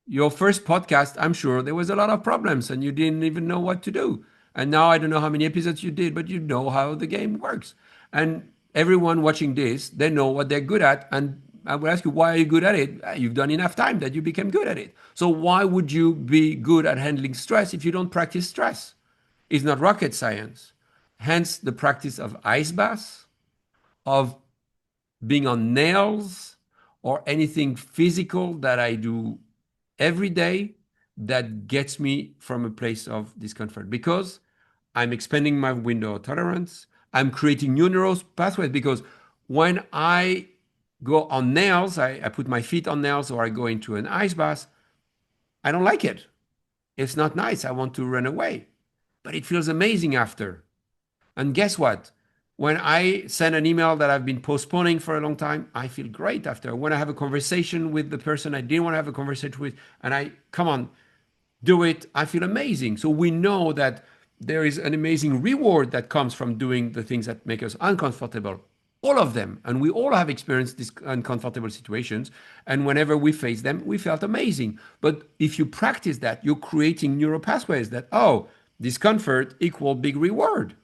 Your first podcast, I'm sure there was a lot of problems and you didn't even know what to do. And now I don't know how many episodes you did, but you know how the game works. And everyone watching this, they know what they're good at. And I will ask you, why are you good at it? You've done enough time that you became good at it. So why would you be good at handling stress if you don't practice stress? It's not rocket science. Hence the practice of ice baths, of being on nails, or anything physical that I do every day that gets me from a place of discomfort, because I'm expanding my window of tolerance. I'm creating new neural pathways, because when I go on nails, I put my feet on nails, or I go into an ice bath, I don't like it. It's not nice. I want to run away. But it feels amazing after. And guess what? When I send an email that I've been postponing for a long time, I feel great after. When I have a conversation with the person I didn't want to have a conversation with, and I, come on, do it, I feel amazing. So we know that there is an amazing reward that comes from doing the things that make us uncomfortable. All of them. And we all have experienced these uncomfortable situations. And whenever we face them, we felt amazing. But if you practice that, you're creating neural pathways that, oh, discomfort equal big reward.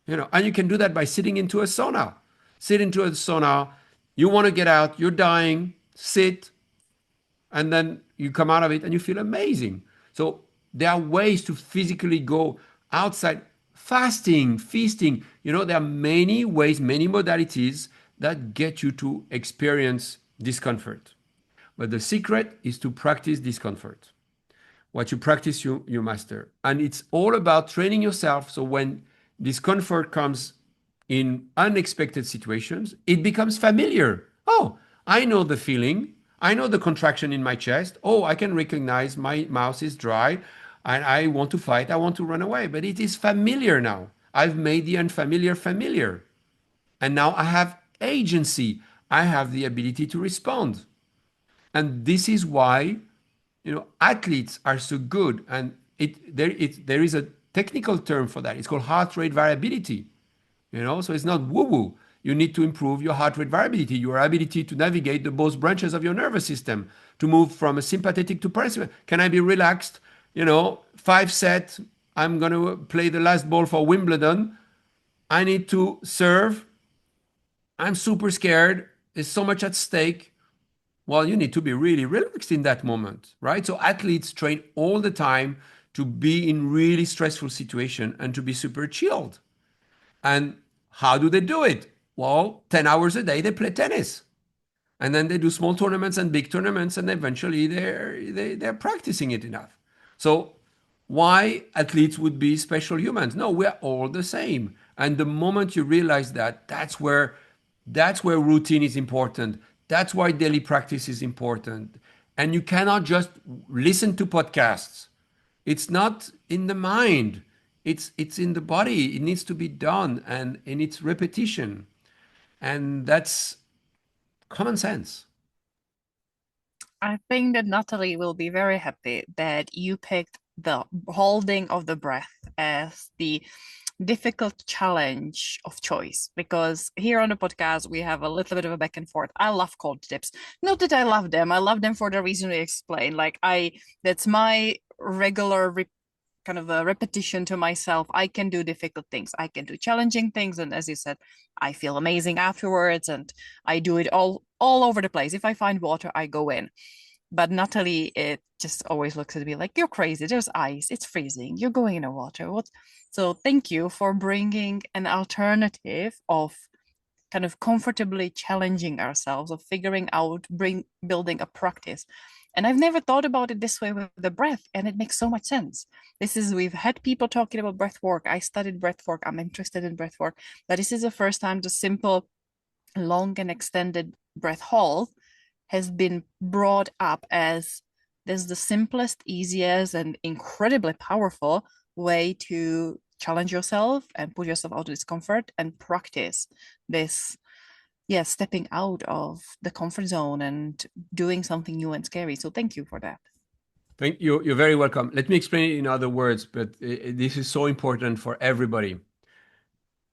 And you can do that by sitting into a sauna. Sit into a sauna. You want to get out, you're dying, sit, and then you come out of it and you feel amazing. So there are ways to physically go outside. Fasting, feasting, there are many ways, many modalities that get you to experience discomfort. But the secret is to practice discomfort. What you practice, you master. And it's all about training yourself. So when discomfort comes in unexpected situations, it becomes familiar. Oh, I know the feeling. I know the contraction in my chest. Oh, I can recognize my mouth is dry and I want to fight. I want to run away. But it is familiar now. I've made the unfamiliar familiar. And now I have agency. I have the ability to respond. And this is why athletes are so good. And there is a technical term for that. It's called heart rate variability. So it's not woo-woo. You need to improve your heart rate variability, your ability to navigate the both branches of your nervous system, to move from a sympathetic to parasympathetic. Can I be relaxed? 5 set. I'm going to play the last ball for Wimbledon. I need to serve. I'm super scared. There's so much at stake. Well, you need to be really relaxed in that moment, right? So athletes train all the time to be in really stressful situation and to be super chilled. And how do they do it? Well, 10 hours a day they play tennis. And then they do small tournaments and big tournaments, and eventually they're practicing it enough. So why athletes would be special humans? No, we're all the same. And the moment you realize that, that's where routine is important. That's why daily practice is important. And you cannot just listen to podcasts. It's not in the mind. It's in the body. It needs to be done, and in its repetition. And that's common sense. I think that Natalie will be very happy that you picked the holding of the breath as the difficult challenge of choice, because here on the podcast we have a little bit of a back and forth. I love cold tips. Not that I love them. I love them for the reason we explained. That's my regular kind of a repetition to myself. I can do difficult things. I can do challenging things, and as you said, I feel amazing afterwards, and I do it all over the place. If I find water, I go in. But Natalie, it just always looks at me like, you're crazy. There's ice. It's freezing. You're going in the water. What? So thank you for bringing an alternative of kind of comfortably challenging ourselves, of figuring out, building a practice. And I've never thought about it this way with the breath, and it makes so much sense. We've had people talking about breath work. I studied breath work. I'm interested in breath work, but this is the first time the simple, long and extended breath hold has been brought up as this the simplest, easiest, and incredibly powerful way to challenge yourself and put yourself out of discomfort and practice this, stepping out of the comfort zone and doing something new and scary. So thank you for that. Thank you. You're very welcome. Let me explain it in other words, but this is so important for everybody.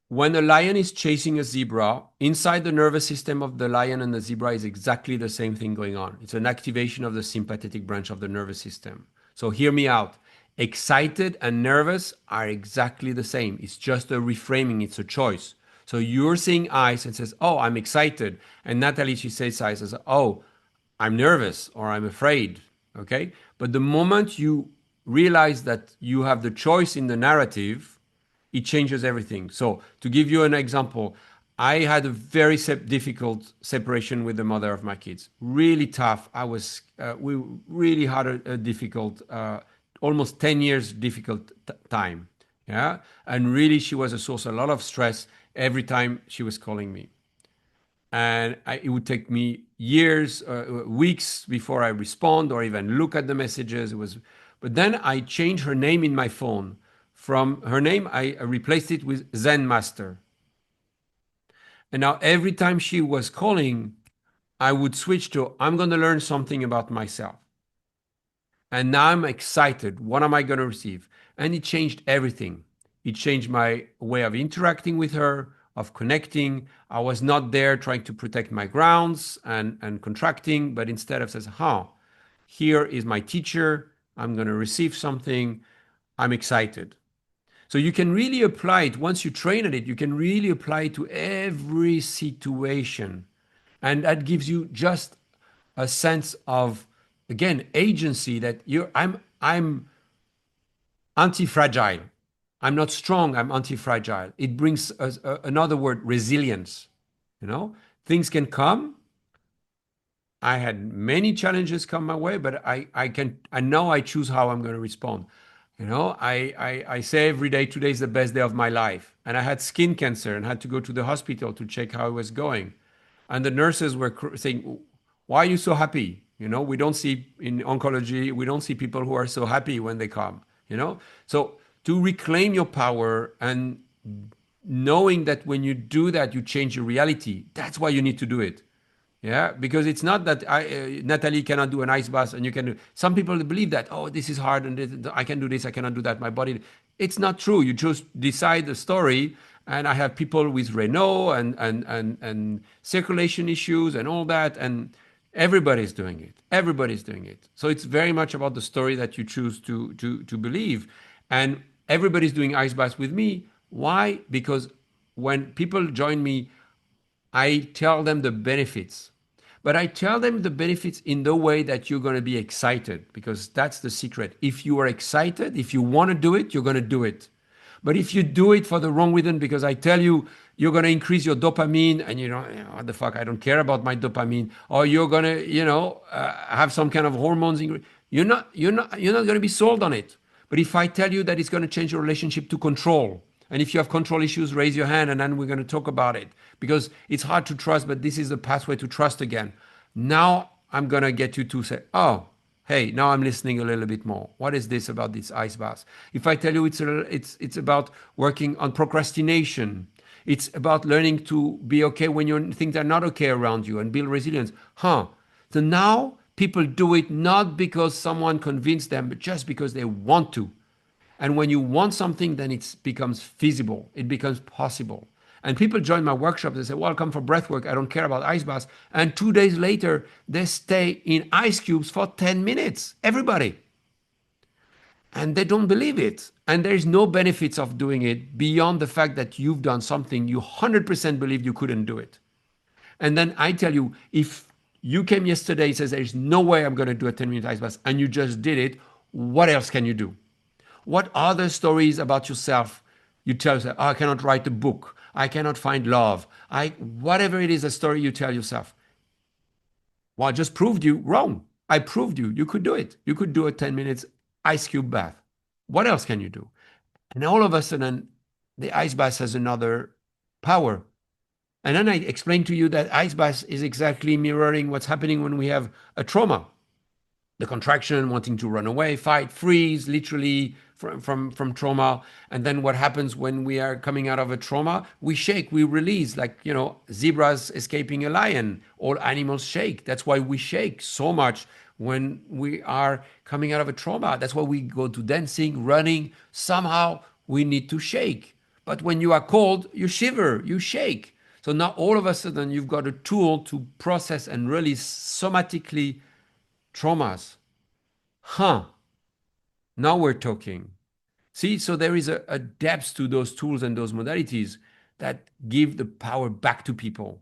When a lion is chasing a zebra, inside the nervous system of the lion and the zebra is exactly the same thing going on. It's an activation of the sympathetic branch of the nervous system. So hear me out. Excited and nervous are exactly the same. It's just a reframing. It's a choice. So you're seeing ice and says, oh, I'm excited. And Natalie, she says ice and says, oh, I'm nervous or I'm afraid. Okay. But the moment you realize that you have the choice in the narrative, it changes everything. So to give you an example, I had a very difficult separation with the mother of my kids. Really tough. We really had a difficult, almost 10 years difficult time. Yeah. And really she was a source of a lot of stress every time she was calling me. And it would take me years, weeks before I respond or even look at the messages. But then I changed her name in my phone. From her name, I replaced it with Zen Master. And now every time she was calling, I would switch to, I'm going to learn something about myself. And now I'm excited. What am I going to receive? And it changed everything. It changed my way of interacting with her, of connecting. I was not there trying to protect my grounds and contracting, but instead of says, here is my teacher. I'm going to receive something. I'm excited. So you can really apply it. Once you train at it, you can really apply it to every situation. And that gives you just a sense of, again, agency that I'm anti-fragile. I'm not strong, I'm anti-fragile. It brings another word, resilience. Things can come. I had many challenges come my way, but I know I choose how I'm going to respond. I say every day, today is the best day of my life. And I had skin cancer and had to go to the hospital to check how it was going. And the nurses were saying, why are you so happy? We don't see in oncology, we don't see people who are so happy when they come, So to reclaim your power and knowing that when you do that, you change your reality. That's why you need to do it. Yeah, because it's not that Natalie cannot do an ice bath and you can do. Some people believe that, oh, this is hard and I can do this, I cannot do that. My body. It's not true. You just decide the story. And I have people with Renault and circulation issues and all that. And everybody's doing it. Everybody's doing it. So it's very much about the story that you choose to believe. And everybody's doing ice baths with me. Why? Because when people join me, I tell them the benefits. But I tell them the benefits in the way that you're going to be excited, because that's the secret. If you are excited, if you want to do it, you're going to do it. But if you do it for the wrong reason, because I tell you, you're going to increase your dopamine and what the fuck, I don't care about my dopamine, or you're going to, have some kind of hormones, you're not going to be sold on it. But if I tell you that it's going to change your relationship to control, and if you have control issues, raise your hand and then we're going to talk about it, because it's hard to trust, but this is the pathway to trust again. Now I'm going to get you to say, oh, hey, now I'm listening a little bit more. What is this about this ice bath? If I tell you it's about working on procrastination, it's about learning to be okay when things are not okay around you and build resilience. So now people do it not because someone convinced them, but just because they want to. And when you want something, then it becomes feasible. It becomes possible. And people join my workshop. They say, well, I'll come for breathwork. I don't care about ice baths. And 2 days later, they stay in ice cubes for 10 minutes. Everybody. And they don't believe it. And there's no benefits of doing it beyond the fact that you've done something you 100% believe you couldn't do it. And then I tell you, if you came yesterday and says, there's no way I'm going to do a 10-minute ice bath, and you just did it, what else can you do? What other stories about yourself you tell yourself? Oh, I cannot write a book. I cannot find love. Whatever it is, a story you tell yourself. Well, I just proved you wrong. I proved you could do it. You could do a 10 minutes ice cube bath. What else can you do? And all of a sudden, the ice bath has another power. And then I explain to you that ice bath is exactly mirroring what's happening when we have a trauma. The contraction, wanting to run away, fight, freeze, literally from trauma. And then what happens when we are coming out of a trauma? We shake, we release, like, zebras escaping a lion. All animals shake. That's why we shake so much when we are coming out of a trauma. That's why we go to dancing, running. Somehow we need to shake. But when you are cold, you shiver, you shake. So now all of a sudden you've got a tool to process and release somatically traumas. Now we're talking. See, so there is a depth to those tools and those modalities that give the power back to people.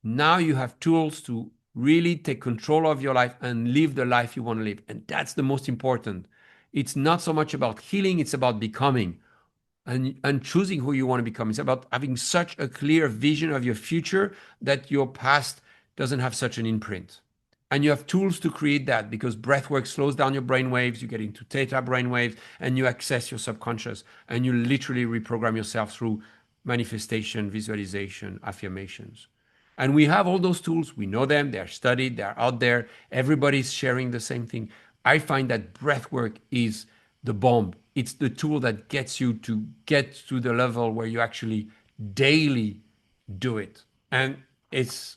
Now you have tools to really take control of your life and live the life you want to live. And that's the most important. It's not so much about healing, it's about becoming and choosing who you want to become. It's about having such a clear vision of your future that your past doesn't have such an imprint. And you have tools to create that, because breathwork slows down your brain waves, you get into theta brain waves, and you access your subconscious, and you literally reprogram yourself through manifestation, visualization, affirmations. And we have all those tools. We know them. They're studied. They're out there. Everybody's sharing the same thing. I find that breathwork is the bomb. It's the tool that gets you to get to the level where you actually daily do it. And it's,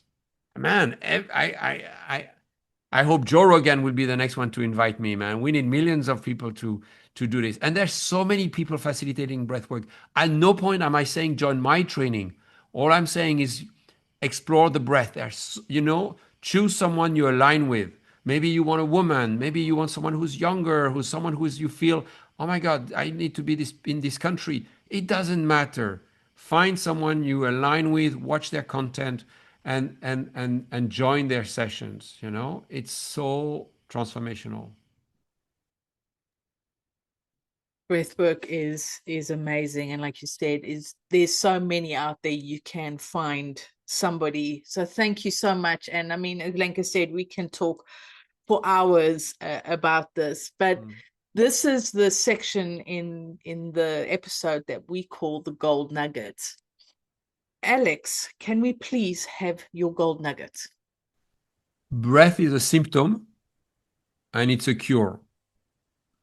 man, I hope Joe Rogan will be the next one to invite me, man. We need millions of people to do this. And there's so many people facilitating breathwork. At no point am I saying join my training. All I'm saying is explore the breath. Choose someone you align with. Maybe you want a woman. Maybe you want someone who's younger, who's someone who's you feel, oh my God, I need to be in this country. It doesn't matter. Find someone you align with, watch their content, and join their sessions. It's so transformational. Breathwork is amazing, and like you said, there's so many out there. You can find somebody. So thank you so much. And I mean, as Lenka said, we can talk for hours about this, but this is the section in the episode that we call the gold nuggets. Alex, can we please have your gold nuggets? Breath is a symptom and it's a cure.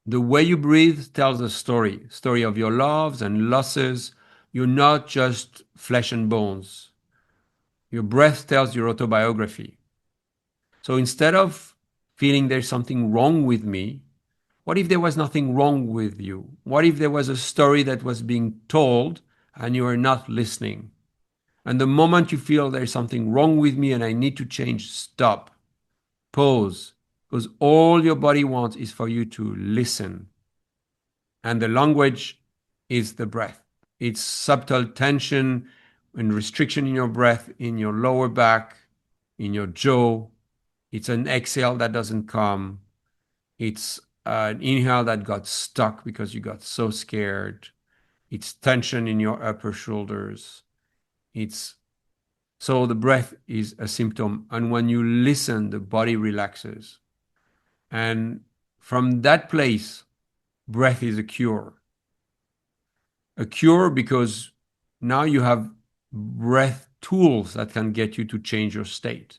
The way you breathe tells a story of your loves and losses. You're not just flesh and bones. Your breath tells your autobiography. So instead of feeling there's something wrong with me, What if there was nothing wrong with you? What if there was a story that was being told and you are not listening? And the moment you feel there's something wrong with me and I need to change, stop, pause, because all your body wants is for you to listen. And the language is the breath. It's subtle tension and restriction in your breath, in your lower back, in your jaw. It's an exhale that doesn't come. It's an inhale that got stuck because you got so scared. It's tension in your upper shoulders. It's so the breath is a symptom. And when you listen, the body relaxes. And from that place, breath is a cure. A cure because now you have breath tools that can get you to change your state.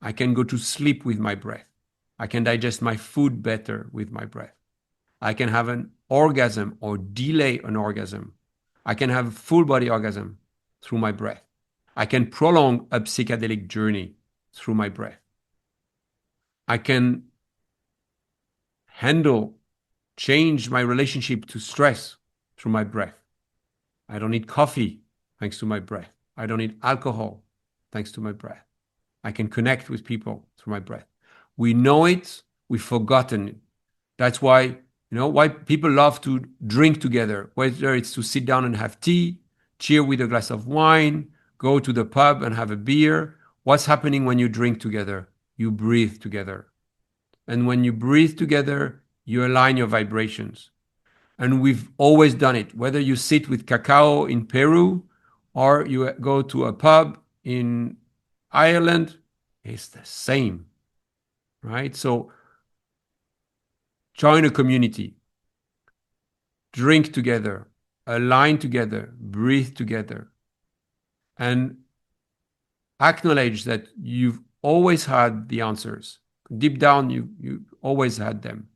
I can go to sleep with my breath. I can digest my food better with my breath. I can have an orgasm or delay an orgasm. I can have a full body orgasm through my breath. I can prolong a psychedelic journey through my breath. I can change my relationship to stress through my breath. I don't need coffee thanks to my breath. I don't need alcohol thanks to my breath. I can connect with people through my breath. We know it, we've forgotten it. That's why, why people love to drink together, whether it's to sit down and have tea, cheer with a glass of wine, go to the pub and have a beer. What's happening when you drink together? You breathe together. And when you breathe together, you align your vibrations. And we've always done it, whether you sit with cacao in Peru or you go to a pub in Ireland, it's the same, right? So join a community, drink together, align together, breathe together, and acknowledge that you've always had the answers. Deep down, you always had them.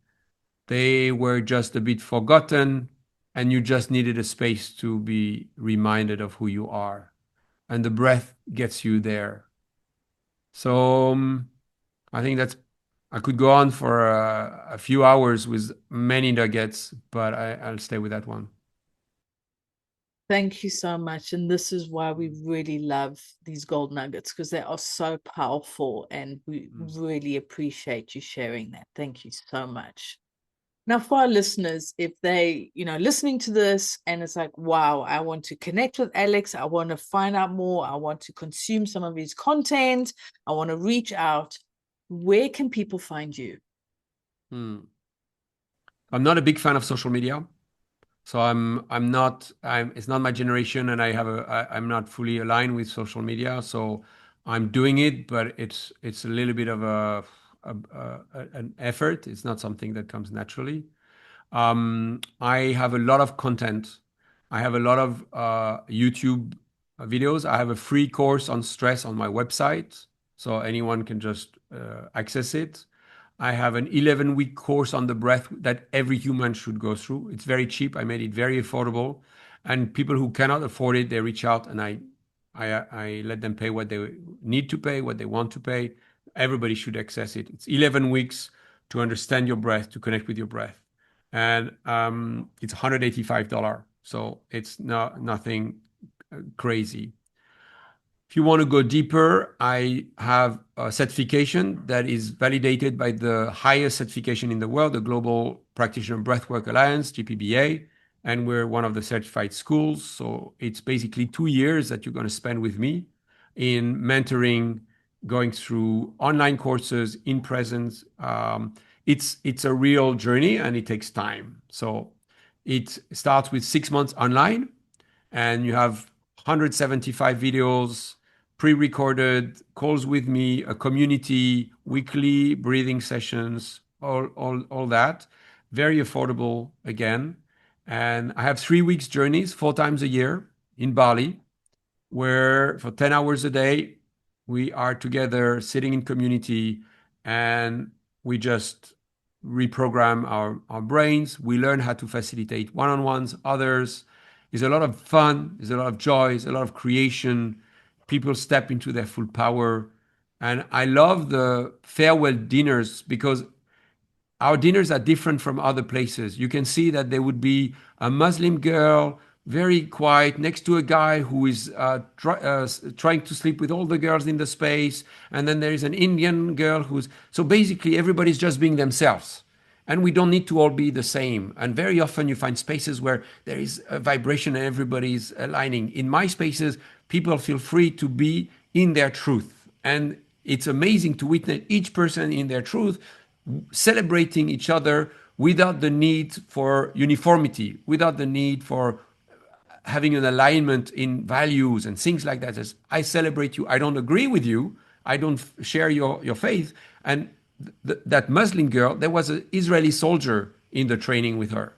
They were just a bit forgotten, and you just needed a space to be reminded of who you are. And the breath gets you there. So I think I could go on for a few hours with many nuggets, but I'll stay with that one. Thank you so much. And this is why we really love these gold nuggets, because they are so powerful, and we really appreciate you sharing that. Thank you so much. Now, for our listeners, if they, listening to this and it's like, wow, I want to connect with Alex, I want to find out more, I want to consume some of his content, I want to reach out, where can people find you? I'm not a big fan of social media. So it's not my generation, and I'm not fully aligned with social media. So I'm doing it, but it's a little bit of an effort. It's not something that comes naturally. I have a lot of content. I have a lot of YouTube videos. I have a free course on stress on my website, so anyone can just access it. I have an 11-week course on the breath that every human should go through. It's very cheap. I made it very affordable. And people who cannot afford it, they reach out, and I let them pay what they need to pay, what they want to pay. Everybody should access it. It's 11 weeks to understand your breath, to connect with your breath. And it's $185. So it's nothing crazy. If you want to go deeper, I have a certification that is validated by the highest certification in the world, the Global Practitioner Breathwork Alliance, GPBA, and we're one of the certified schools. So it's basically 2 years that you're going to spend with me in mentoring, going through online courses, in presence. It's a real journey, and it takes time. So it starts with 6 months online, and you have 175 videos, pre-recorded calls with me, a community, weekly breathing sessions, all that. Very affordable again. And I have 3 weeks journeys, 4 times a year in Bali, where for 10 hours a day, we are together sitting in community, and we just reprogram our brains. We learn how to facilitate one-on-ones, others. There's a lot of fun, there's a lot of joy, there's a lot of creation. People step into their full power. And I love the farewell dinners, because our dinners are different from other places. You can see that there would be a Muslim girl, very quiet, next to a guy who is trying to sleep with all the girls in the space. And then there is an Indian girl who's. So basically, everybody's just being themselves. And we don't need to all be the same. And very often you find spaces where there is a vibration and everybody's aligning. In my spaces, people feel free to be in their truth. And it's amazing to witness each person in their truth, celebrating each other without the need for uniformity, without the need for having an alignment in values and things like that. As I celebrate you, I don't agree with you, I don't share your faith. And that Muslim girl, there was an Israeli soldier in the training with her,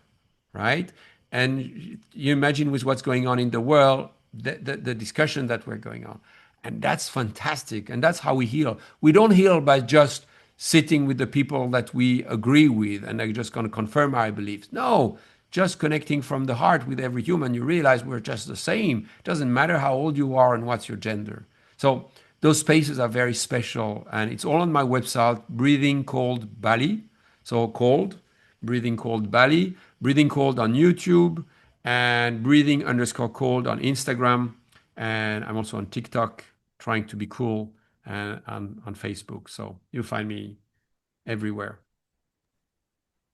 right? And you imagine with what's going on in the world, the discussion that we're going on. And that's fantastic. And that's how we heal. We don't heal by just sitting with the people that we agree with and they're just going to confirm our beliefs. No, just connecting from the heart with every human, you realize we're just the same. It doesn't matter how old you are and what's your gender. So those spaces are very special. And it's all on my website, Breathing Cold Bali. So cold, Breathing Cold Bali, Breathing Cold on YouTube, and breathing_cold on Instagram. And I'm also on TikTok, trying to be cool, and on Facebook. So you'll find me everywhere.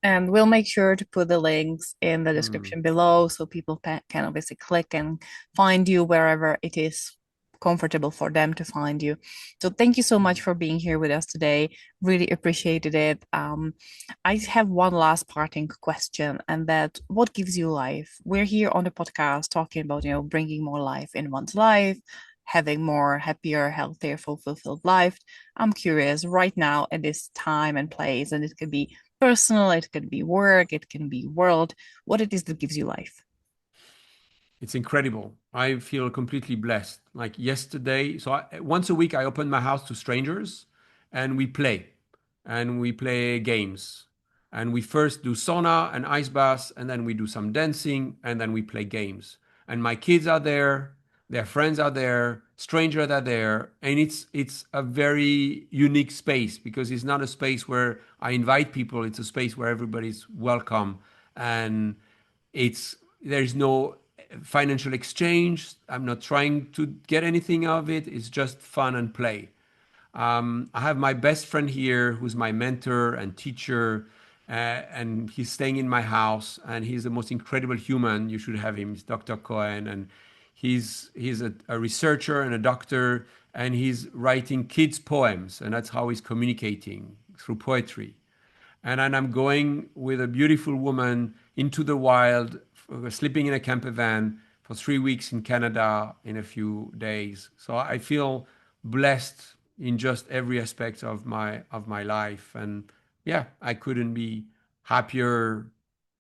And we'll make sure to put the links in the Mm. description below so people can obviously click and find you wherever it is comfortable for them to find you. So thank you so much for being here with us today. Really appreciated it. I have one last parting question, and that what gives you life? We're here on the podcast talking about, bringing more life in one's life, having more happier, healthier, fulfilled life. I'm curious right now at this time and place, and it could be personal, it can be work, it can be world, what it is that gives you life. It's incredible. I feel completely blessed. Like yesterday, so once a week I open my house to strangers and we play. And we play games. And we first do sauna and ice baths, and then we do some dancing, and then we play games. And my kids are there, their friends are there, strangers are there, and it's a very unique space because it's not a space where I invite people. It's a space where everybody's welcome, and it's there's no financial exchange. I'm not trying to get anything out of it. It's just fun and play. I have my best friend here who's my mentor and teacher, and he's staying in my house, and he's the most incredible human. You should have him. He's Dr. Cohen, and he's a researcher and a doctor, and he's writing kids' poems, and that's how he's communicating through poetry. And then I'm going with a beautiful woman into the wild, sleeping in a camper van for 3 weeks in Canada in a few days. So I feel blessed in just every aspect of my life. And yeah, I couldn't be happier.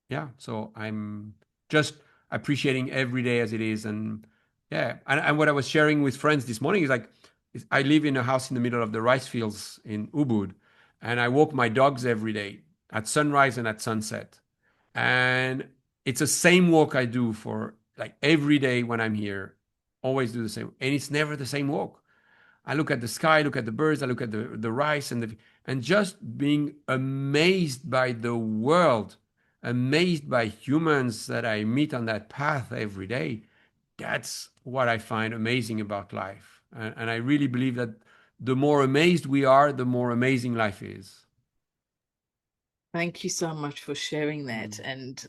Yeah, so I'm just appreciating every day as it is. And yeah, and what I was sharing with friends this morning is like, I live in a house in the middle of the rice fields in Ubud, and I walk my dogs every day at sunrise and at sunset. And it's the same walk I do for like every day when I'm here, always do the same. And it's never the same walk. I look at the sky, look at the birds, I look at the rice and just being amazed by the world, amazed by humans that I meet on that path every day. That's what I find amazing about life. And I really believe that the more amazed we are, the more amazing life is. Thank you so much for sharing that. And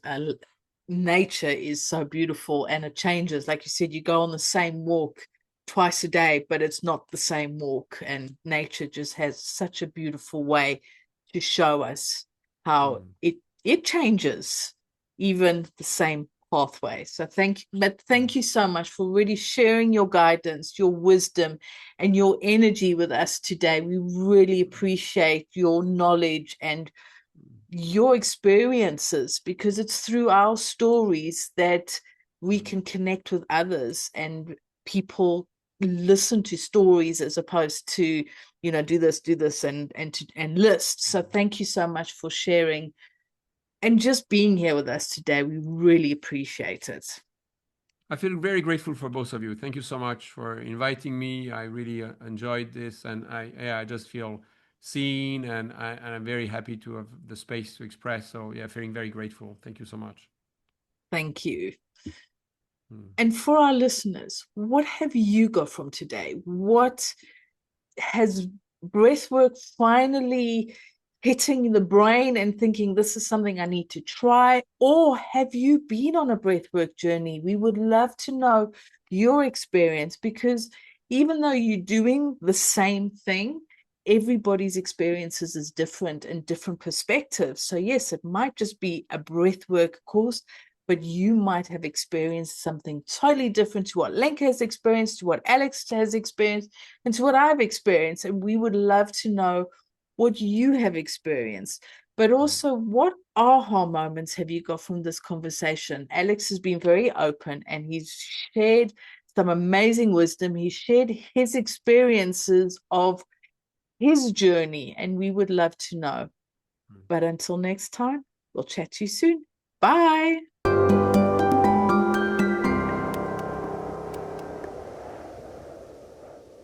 nature is so beautiful, and it changes. Like you said, you go on the same walk twice a day, but it's not the same walk. And nature just has such a beautiful way to show us how it changes, even the same pathway. So thank you so much for really sharing your guidance, your wisdom, and your energy with us today. We really appreciate your knowledge and your experiences, because it's through our stories that we can connect with others, and people listen to stories as opposed to do this and list. So thank you so much for sharing and just being here with us today. We really appreciate it. I feel very grateful for both of you. Thank you so much for inviting me. I really enjoyed this, and I just feel seen, and I'm very happy to have the space to express. So yeah, feeling very grateful. Thank you so much. Thank you. Mm. And for our listeners, what have you got from today? What has breathwork finally hitting the brain and thinking this is something I need to try? Or have you been on a breathwork journey? We would love to know your experience, because even though you're doing the same thing, everybody's experiences is different and different perspectives. So yes, it might just be a breathwork course, but you might have experienced something totally different to what Lenka has experienced, to what Alex has experienced, and to what I've experienced. And we would love to know what you have experienced, but also what aha moments have you got from this conversation? Alex has been very open and he's shared some amazing wisdom. He shared his experiences of his journey, and we would love to know. But until next time, we'll chat to you soon. Bye.